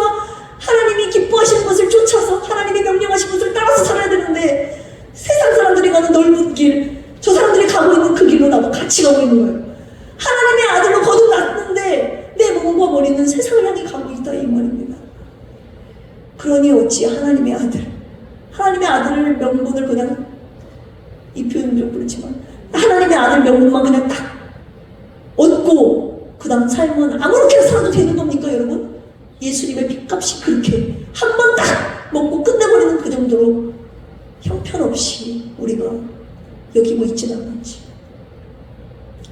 Speaker 1: 하나님이 기뻐하시는 것을 쫓아서 하나님이 명령하신 것을 따라서 살아야 되는데 세상 사람들이 가는 넓은 길, 저 사람들이 가고 있는 그 길로 나도 같이 가고 있는 거예요. 하나님의 아들로 거듭났는데 내 몸과 머리는 세상을 향해 가고 있다 이 말입니다. 그러니 어찌 하나님의 아들 명분을 그냥 이 표현은 좀 그렇지만 하나님의 아들 명분만 그냥 딱 얻고 그 다음 삶은 아무렇게나 살아도 되는 겁니까 여러분? 예수님의 핏값이 그렇게 한 번 딱 먹고 끝내버리는 그 정도로 형편없이 우리가 여기고 있지는 않는지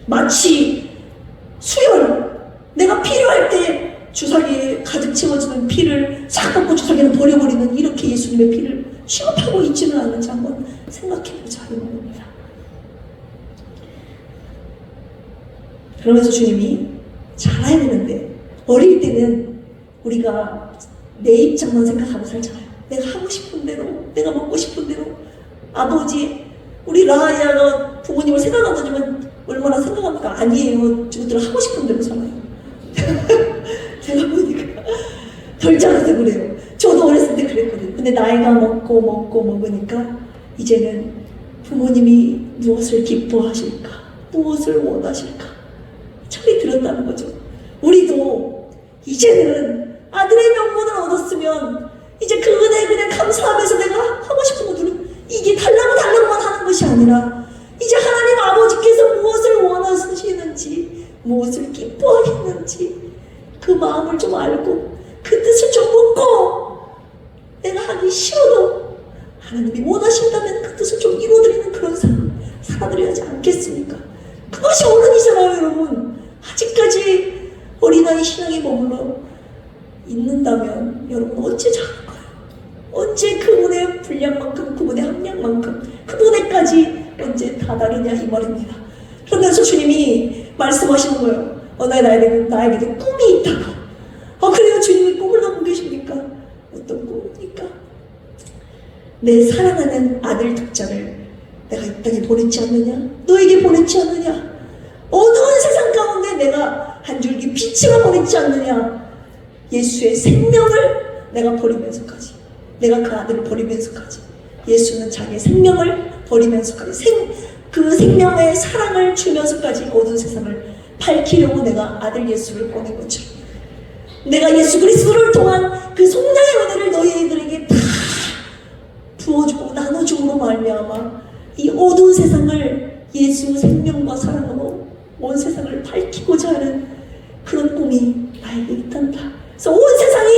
Speaker 1: 마치 수혈 내가 필요할 때 주사기에 가득 채워지는 피를 싹 먹고 주사기는 버려버리는 이렇게 예수님의 피를 취급하고 있지는 않는지 한번 생각해보자 이 말입니다. 그러면서 주님이 자라야 되는데 어릴 때는 우리가 내 입장만 생각하고 살잖아요. 내가 하고 싶은 대로 내가 먹고 싶은 대로 아버지 우리 라하야가 부모님을 생각 안 하지만 얼마나 생각합니까? 아니에요. 저들은 하고 싶은 대로 살아요. 제가 보니까 덜 자라서 그래요. 저도 어렸을 때 그랬거든요. 근데 나이가 먹으니까 이제는 부모님이 무엇을 기뻐하실까? 무엇을 원하실까? 철이 들었다는 거죠. 우리도 이제는 아들의 명분을 얻었으면 이제 그 은혜에 그냥 감사하면서 내가 하고 싶은 것들은 이게 달라고만 하는 것이 아니라 이제 하나님 아버지께서 무엇을 원하시는지 무엇을 기뻐하겠는지 그 마음을 좀 알고 그 뜻을 좀 묻고 내가 하기 싫어도 하나님이 원하신다면 그 뜻을 좀 이루어드리는 그런 삶 살아드려야 하지 않겠습니까? 그것이 어른이잖아요 여러분. 아직까지 어린아이 신앙에 머물러 있는다면 여러분 언제 자랄까요? 언제 그분의 분량만큼 그분의 함량만큼 그분에까지 언제 다다르냐 이 말입니다. 그러면서 주님이 말씀하시는 거예요. 나에게도 꿈이 있다고. 그래요? 주님이 꿈을 갖고 계십니까? 어떤 꿈입니까? 내 사랑하는 아들 독자를 내가 이 땅에 보냈지 않느냐? 너에게 보냈지 않느냐? 어두운 세상 가운데 내가 한 줄기 빛으로 보냈지 않느냐? 예수의 생명을 내가 버리면서까지 내가 그 아들을 버리면서까지 예수는 자기의 생명을 버리면서까지 그 생명의 사랑을 주면서까지 어두운 세상을 밝히려고 내가 아들 예수를 보낸 것처럼 내가 예수 그리스도를 통한 그 속량의 은혜를 너희들에게 다 부어주고 나눠줌으로 말미암아 이 어두운 세상을 예수 생명과 사랑으로 온 세상을 밝히고자 하는 그런 꿈이 나에게 있단다. 그래서 온 세상이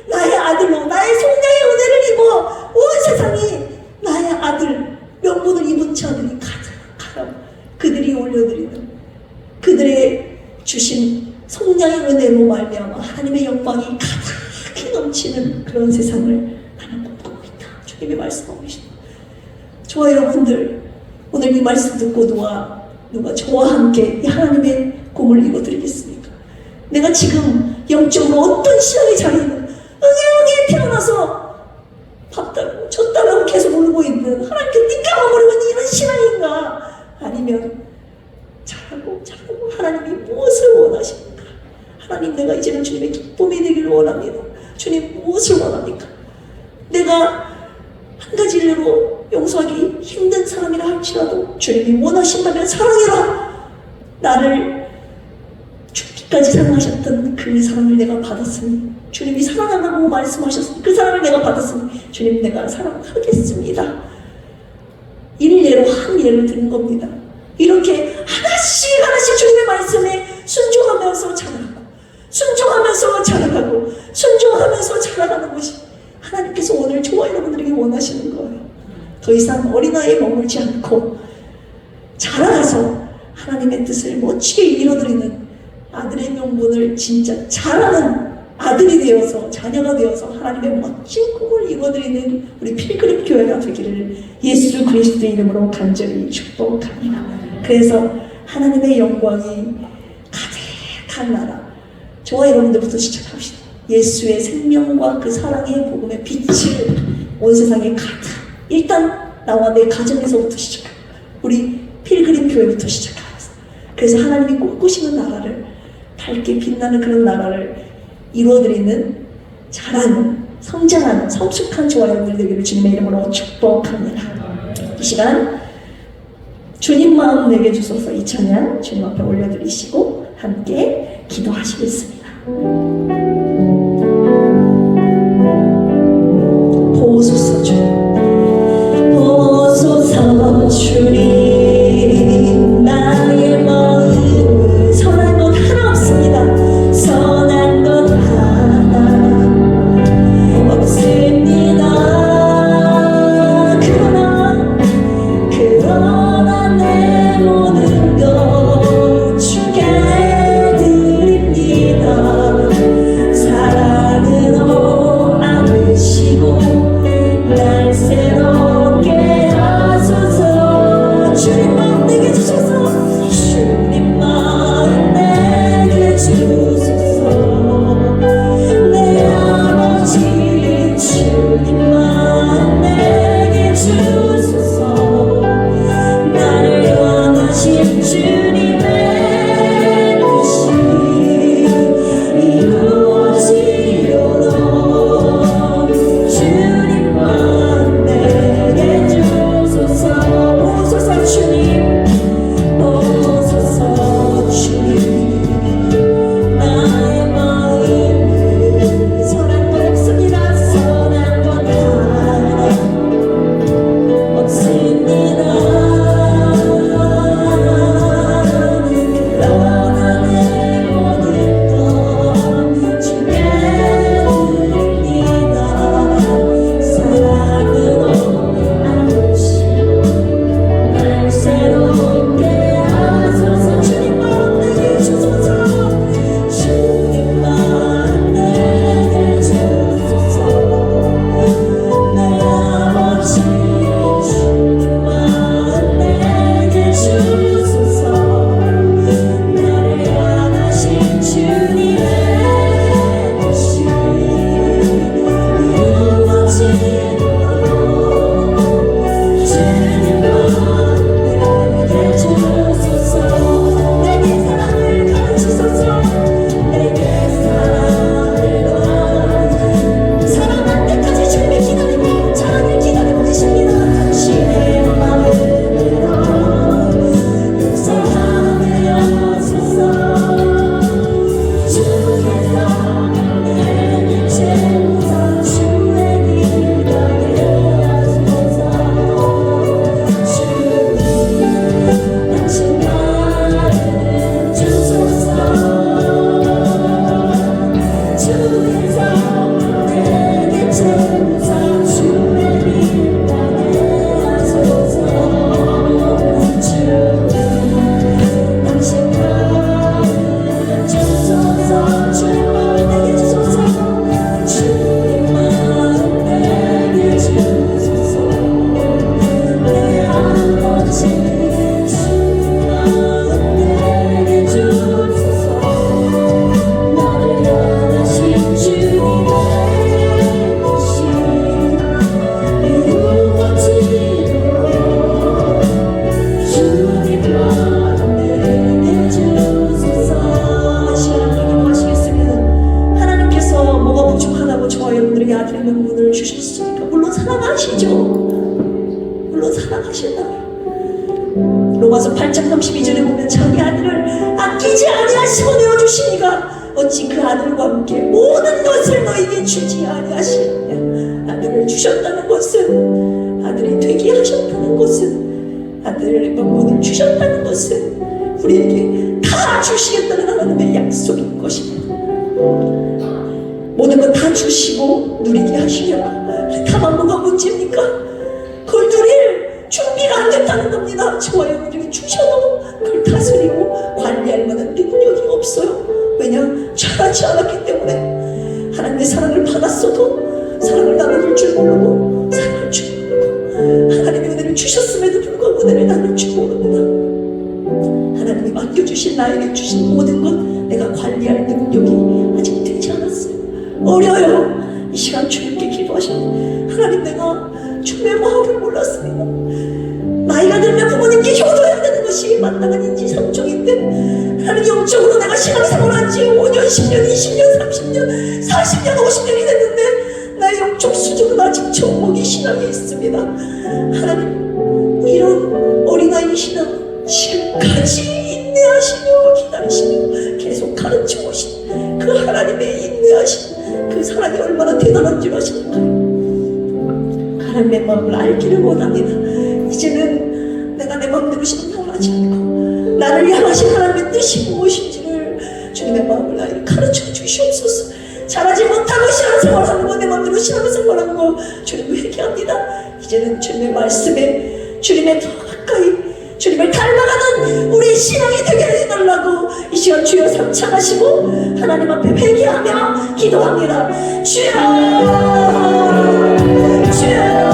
Speaker 1: 나의 아들로 나의 속량의 은혜를 입어 온 세상이 나의 아들 명분을 입은 자들이 가라 그들이 올려드리는 그들의 주신 속량의 은혜로 말미암아 하나님의 영광이 가득히 넘치는 그런 세상을 나는 꿈꾸고 있다. 주님의 말씀하고 계십니다. 저와 여러분들 오늘 이 말씀 듣고 누가 저와 함께 이 하나님의 꿈을 이루어드리겠습니까? 내가 지금 영적으로 어떤 신앙의 자리에는 응애응애 태어나서 밥 달고 젖 달라고 계속 울고 있는 하나님께 띵까만 버리고 있는 이런 신앙인가? 아니면 잘하고 하나님이 무엇을 원하십니까? 하나님 내가 이제는 주님의 기쁨이 되기를 원합니다. 주님 무엇을 원합니까? 내가 한 가지 일로 용서하기 힘든 사람이라 할지라도 주님이 원하신다면 사랑해라. 나를 죽기까지 사랑하셨던 그 사랑을 내가 받았으니, 주님이 사랑하라고 말씀하셨으니 그 사랑을 내가 받았으니 주님 내가 사랑하겠습니다. 일례로 한 예를 드는 겁니다. 이렇게 하나씩 하나씩 주님의 말씀에 순종하면서 자라고, 순종하면서 자라가고, 순종하면서 자라가는 것이 하나님께서 오늘 저와 여러분들에게 원하시는 거예요. 더 이상 어린아이에 머물지 않고 자라가서 하나님의 뜻을 멋지게 이뤄드리는 아들의 명분을 진짜 잘하는 아들이 되어서, 자녀가 되어서 하나님의 멋진 꿈을 이루어드리는 우리 필그림 교회가 되기를 예수 그리스도의 이름으로 간절히 축복합니다. 그래서 하나님의 영광이 가득한 나라, 저와 여러분들부터 시작합시다. 예수의 생명과 그 사랑의 복음의 빛을 온 세상에 가득, 일단 나와 내 가정에서부터 시작하고 우리 필그림 교회부터 시작하면서, 그래서 하나님이 꿈꾸시는 나라를, 밝게 빛나는 그런 나라를 이루어드리는 자라는, 성장하는 성숙한 저와 여러분들 되기를 주님의 이름으로 축복합니다. 이 시간 주님 마음 내게 주소서 이 찬양 주님 앞에 올려드리시고 함께 기도하시겠습니다. 보소서 주님, 보소서 주님, 나의 마음을 선한 것 하나 없습니다. 선한 것 하나 없습니다. 그러나 내 모든 것 주께 드립니다. 30장 32절에 보면 자기 아들을 아끼지 아니하시고 내어주시니가 어찌 그 아들과 함께 모든 것을 너에게 주지 아니하시느냐. 아들을 주셨다는 것은, 아들이 되게 하셨다는 것은, 아들의 명분을 주셨다는 것은 우리에게 다 주시겠다는 하나님의 약속인 것입니다. 모든 것 다 주시고 누리게 하시려고 다만 뭐가 문제입니까? 그걸 누릴 준비가 안 됐다는 겁니다. 저와 여러분들이 주셔도 그걸 다스리고 관리할 만한 능력이 없어요. 왜냐? 잘하지 않았기 때문에. 하나님의 사랑을 받았어도 사랑을 나눠줄 줄 모르고, 사랑할 줄 모르고, 하나님의 은혜를 주셨음에도 불구하고 은혜를 나눌 줄 모릅니다. 하나님이 맡겨주신, 나에게 주신 모든 것 내가 관리할 능력이 아직 되지 않았어요. 어려요. 이 시간 주님께 기도하시는, 하나님, 내가 주님의 마음을 몰랐습니다. 나이가 들면 부모님께 효도해야 되는 것이 마땅한 인지상정인데, 하나님, 영적으로 내가 신앙생활 한지 5년, 10년, 20년, 30년, 40년, 50년이 됐는데 나의 영적 수준은 아직 정목이 신앙에 있습니다. 하나님, 이런 어린아이 신앙 지금까지 인내하시며 기다리시며 계속 가르쳐 오신 그 하나님의 인내하신 그 사랑이 얼마나 대단한 줄 아십니까? 하나님의 마음을 알기를 원합니다. 이제는 내가 내 마음대로 신앙을 하지 않고 나를 향하신 하나님의 뜻이 무엇인지를 주님의 마음을 나에게 가르쳐 주시옵소서. 잘하지 못하고 신앙생활하는 거, 내 마음대로 신앙생활하는 거 주님 회개합니다. 이제는 주님의 말씀에, 주님의 더 가까이, 주님을 닮아가는 우리의 신앙이 되게 해달라고 이 시간 주여 삼창하시고 하나님 앞에 회개하며 기도합니다. 주여, 주여,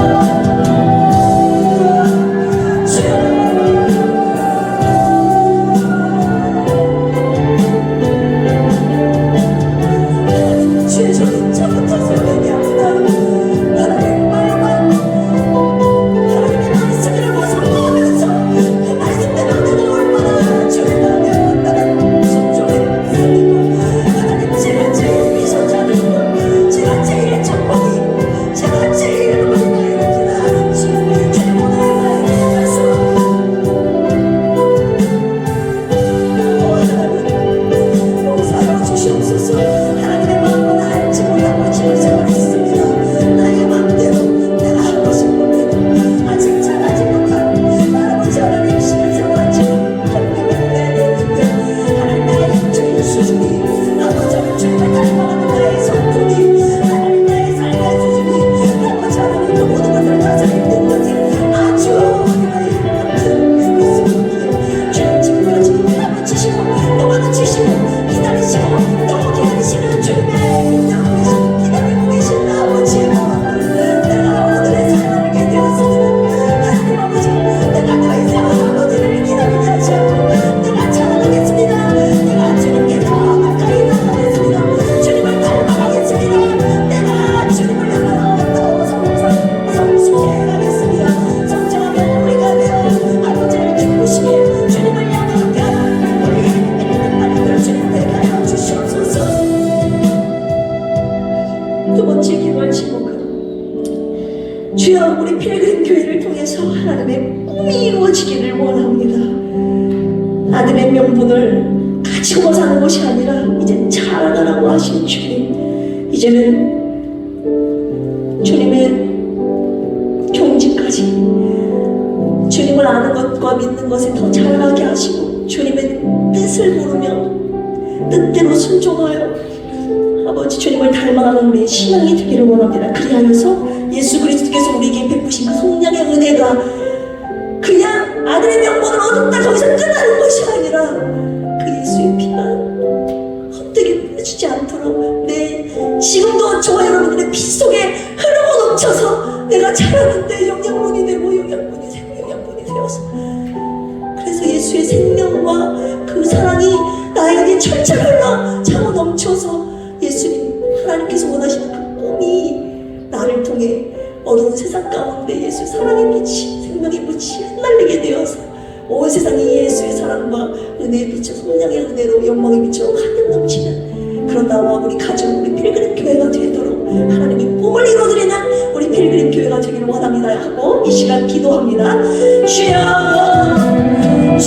Speaker 1: 주여, 우리 필그림 교회를 통해서 하나님의 꿈이 이루어지기를 원합니다. 아들의 명분을 가지고 사는 것이 아니라 이제 자라나라고 하신 주님, 이제는 주님의 경지까지 주님을 아는 것과 믿는 것에 더 자라게 하시고 주님의 뜻을 모르며 뜻대로 순종하여 아버지 주님을 닮아가는 우리의 신앙이 되기를 원합니다. 그리하여서 예수 그리스도께서 우리에게 베푸신 그 속량의 은혜가 그냥 아들의 명분을 얻었다 거기서 끝나는 것이 아니라 그 예수의 피가 헛되게 뿌려지지 않도록 지금도 저와 여러분들의 피 속에 흐르고 넘쳐서 내가 자라는데 영양분이 되고 영양분이 되고 영양분이 되어서, 그래서 예수의 생명과 그 사랑이 나에게 철철 흘러 차고 넘쳐서 예수님 하나님께서 원하시는 그 꿈이 나를 통해 어두운 세상 가운데 예수의 사랑의 빛이, 생명의 빛이 흩날리게 되어서 온 세상이 예수의 사랑과 은혜의 빛과 성령의 은혜로 영광의 빛으로 가득 넘치는 그런 나와 우리 가정, 우리 필그림 교회가 되도록 하나님의 꿈을 이루어드리는 우리 필그림 교회가 되기를 원합니다 하고 이 시간 기도합니다. 주여,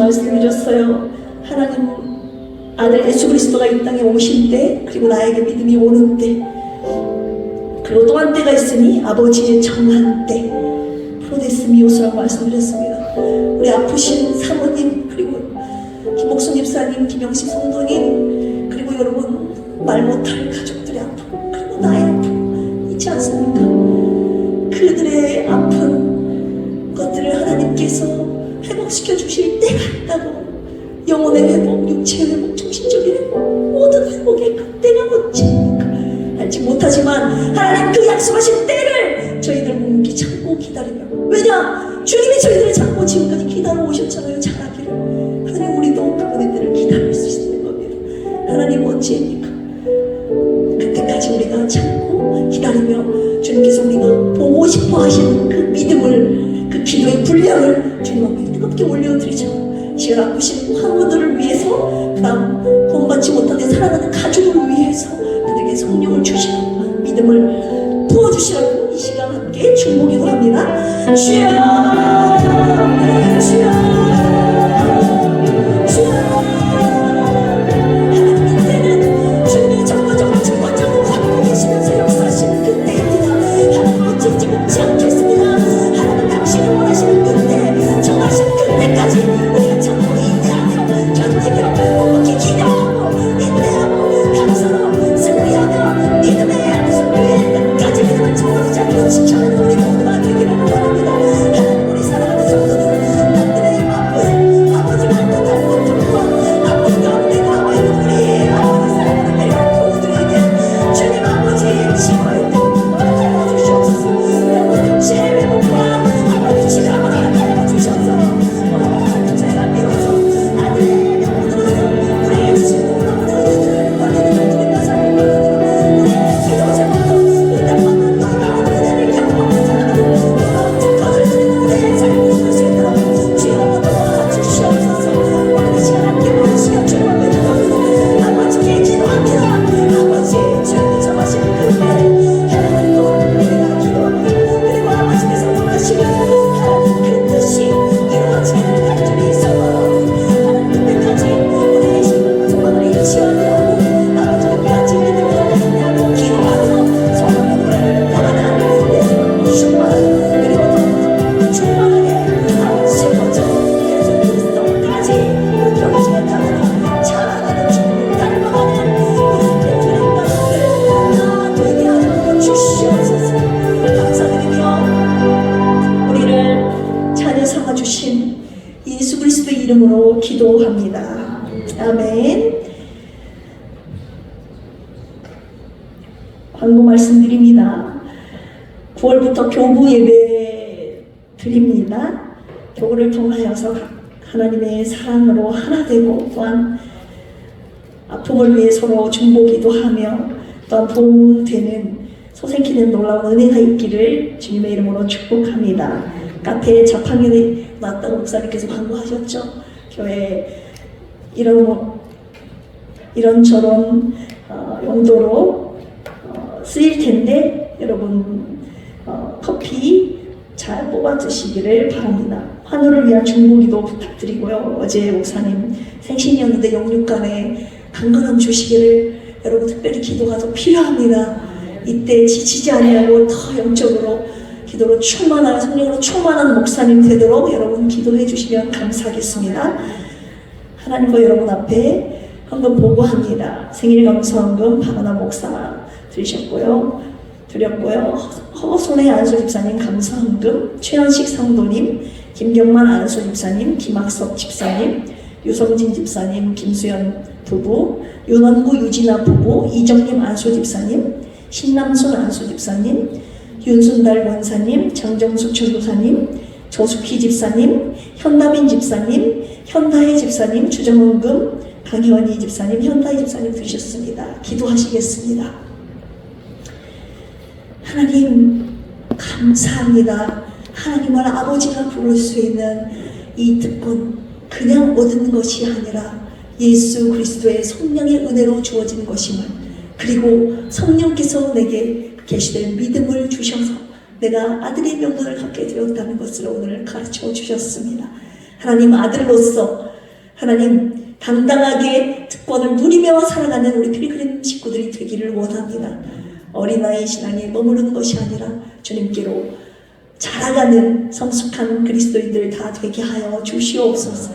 Speaker 1: 말씀드렸어요. 하나님 아들 예수 그리스도가 이 땅에 오실 때, 그리고 나에게 믿음이 오는 때, 그리고 또 한 때가 있으니 아버지의 정한 때, 프로데스미오스라고 말씀드렸습니다. 우리 아프신 사모님, 그리고 김옥순 집사님, 김영식 성도님, 그리고 여러분 말 못할 가족들의 아픔, 그리고 나의 아픔 있지 않습니까? 그들의 아픈 것들을 하나님께서 회복시켜 주실 때가 있다고. 영혼의 회복, 육체의 회복, 정신적인 회복, 모든 회복의 그 때가 언제입니까? 알지 못하지만 하나님 그 약속하신 때를 저희들 묵묵히 참고 기다리며, 왜냐? 주님이 저희들을 참고 지금까지 기다려 오셨잖아요. 잘하기를. 하나님 우리도 그분의 때를 기다릴 수 있는 겁니다. 하나님 언제입니까? 그때까지 우리가 참고 기다리며 주님께서 우리가 보고 싶어 하시는 그 믿음을, 그 기도의 분량을 주님 앞에 뜨겁게 올려드리죠. 시간 아프신 환우들을 위해서, 그 다음 구원받지 못하는 사랑하는 가족을 위해서 그들에게 성령을 주시고 믿음을 부어주시라고 이 시간 함께 중보기도 합니다. 주여, 주여, 주여. 하나님 그때는 주님이 정거적으로 하고 계시면서 역사하시는 그때입니다. 하나님 어찌 묻지 않겠습니다. 하나님 당신이 원하시는 그때, 정하신 그때까지 우리가 참고 인내하며 견디며 묵묵히 기도하고 인내하고 감사로 승리하며 믿음의 안에서 위에 끝까지 믿음을 저버리지 않고 지켜내는 우리 모두가 되기를 원합니다. 하나님 우리 사랑하는 성도들, 남들의 이 아픈 아버지가 뜻한 고통과 아픈 가운데 나와 있는 우리 아버지 사랑하는 우리 부모들에게 주님 아버지 치료의 뜻을 알려주시옵소서. 영혼 육체의 회복과 아버지 치료함을 하여 주셔서 제가 비로소 아들의 영혼으로서 우리의 주신 모든 은혜들을 받는 주님과 살고 우리의 기도 제목도 응답받는 놀라운 은혜를 경험하는 사람은 놀라운 것을 드리는 우리의 삶이 될 수 있도록 주여 도와주시옵소서. 오늘 이 시간 함께 모이시며 주님 앞에 기도합니다. 아버지께 기도합니다. 아버지 주님이 정하신 그때 하나님도 우리가 기도합니다. 그리고 아버지께서 원하시는 그 뜻이 이루어지기를 간절히 있어서 하나님 그때까지 우리의 신앙과 소망을 잃지 아니하고 아버지 끝까지 믿음으로 인내하고 기도하며 소망의 노래를 원하는 예수님을 충만하게, 그리고 또 충만하게 아버지 거쳐 예수 그리스도까지 우리 경지에 따르는 자라나는 주님을 닮아가는 우리 그런 가족들 다 되게 하여 주시옵소서. 감사드리며 우리를 자녀 삼아주신 예수 그리스도의 이름으로 기도합니다. 아멘. 광고 말씀드립니다. 9월부터 교부 예배 드립니다. 교구를 통하여서 하나님의 사랑으로 하나 되고, 또한 아픔을 위해 서로 중보기도 하며, 또한 도움되는 소생키는 놀라운 은혜가 있기를 주님의 이름으로 축복합니다. 카페에 자판기 놨다고 목사님께서 광고하셨죠. 교회 이런저런 용도로 쓰일 텐데 여러분 커피 잘 뽑아 드시기를 바랍니다. 환우를 위한 중보기도 부탁드리고요. 어제 목사님 생신이었는데 영육간에 강건함 주시기를 여러분 특별히 기도가 더 필요합니다. 이때 지치지 아니하고 더 영적으로 기도로 충만한 성령으로 충만한 목사님 되도록 여러분 기도해 주시면 감사하겠습니다. 하나님과 여러분 앞에 헌금 보고합니다. 생일 감사헌금 박은하 목사 드렸고요. 허손의 안수 집사님 감사헌금, 최현식 성도님, 김경만 안수 집사님, 김학섭 집사님, 유성진 집사님, 김수연 부부, 윤원구 유진아 부부, 이정림 안수 집사님, 신남순 안수 집사님, 윤순달 권사님, 장정숙 전도사님, 조숙희 집사님, 현나빈 집사님, 현다혜 집사님, 주정원금, 강현희 집사님, 현다혜 집사님 드셨습니다. 기도하시겠습니다. 하나님 감사합니다. 하나님을 아버지가 부를 수 있는 이 특권 그냥 얻는 것이 아니라 예수 그리스도의 성령의 은혜로 주어진 것임을, 그리고 성령께서 내게 계시된 믿음을 주셔서 내가 아들의 명분을 갖게 되었다는 것을 오늘 가르쳐 주셨습니다. 하나님 아들로서 하나님 당당하게 특권을 누리며 살아가는 우리 필그림 식구들이 되기를 원합니다. 어린아이 신앙에 머무르는 것이 아니라 주님께로 자라가는 성숙한 그리스도인들 다 되게 하여 주시옵소서.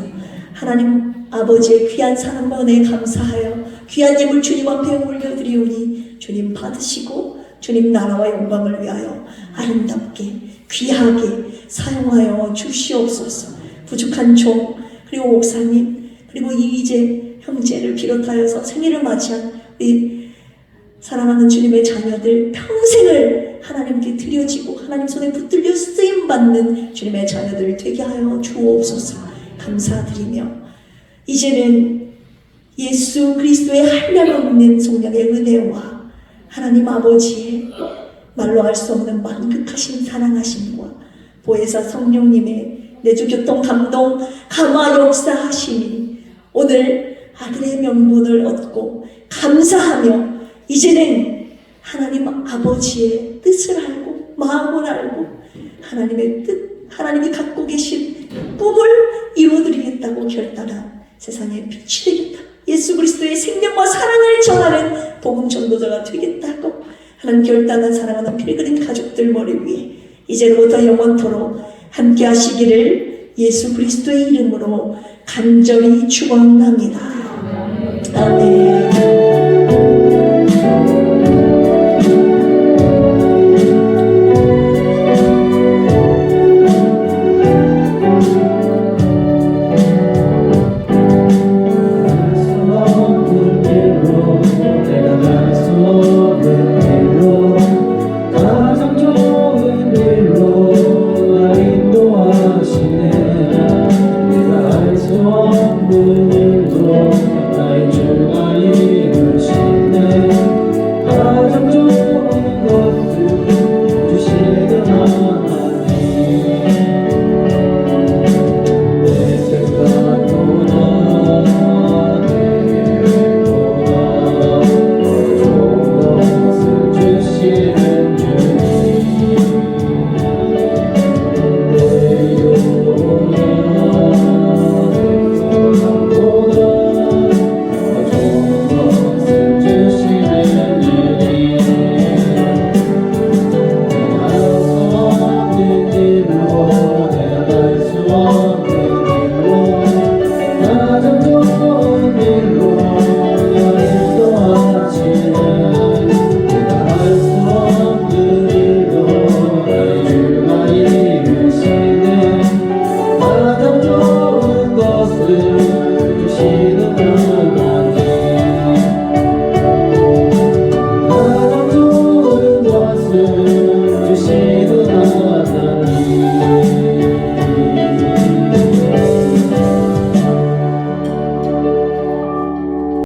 Speaker 1: 하나님 아버지의 귀한 사랑과 은혜에 감사하여 귀한 예물 주님 앞에 올려드리오니 주님 받으시고 주님 나라와 영광을 위하여 아름답게 귀하게 사용하여 주시옵소서. 부족한 종 그리고 목사님 그리고 이희재 형제를 비롯하여서 생일을 맞이한 우리 사랑하는 주님의 자녀들 평생을 하나님께 드려지고 하나님 손에 붙들려 쓰임받는 주님의 자녀들 되게 하여 주옵소서. 감사드리며 이제는 예수 그리스도의 한량없는 성령의 은혜와 하나님 아버지의 말로 할 수 없는 만극하신 사랑하심과 보혜사 성령님의 내주교통 감동 감화 역사하심이 오늘 아들의 명분을 얻고 감사하며 이제는 하나님 아버지의 뜻을 알고 마음을 알고 하나님의 뜻, 하나님이 갖고 계신 꿈을 이루어드리겠다고 결단한 세상의 빛이 되겠다. 예수 그리스도의 생명과 사랑을 전하는 복음 전도자가 되겠다고 하나님 결단한 사랑하는 필그림 가족들 머리 위에 이제로부터 영원토록 함께 하시기를 예수 그리스도의 이름으로 간절히 축원합니다. 아멘.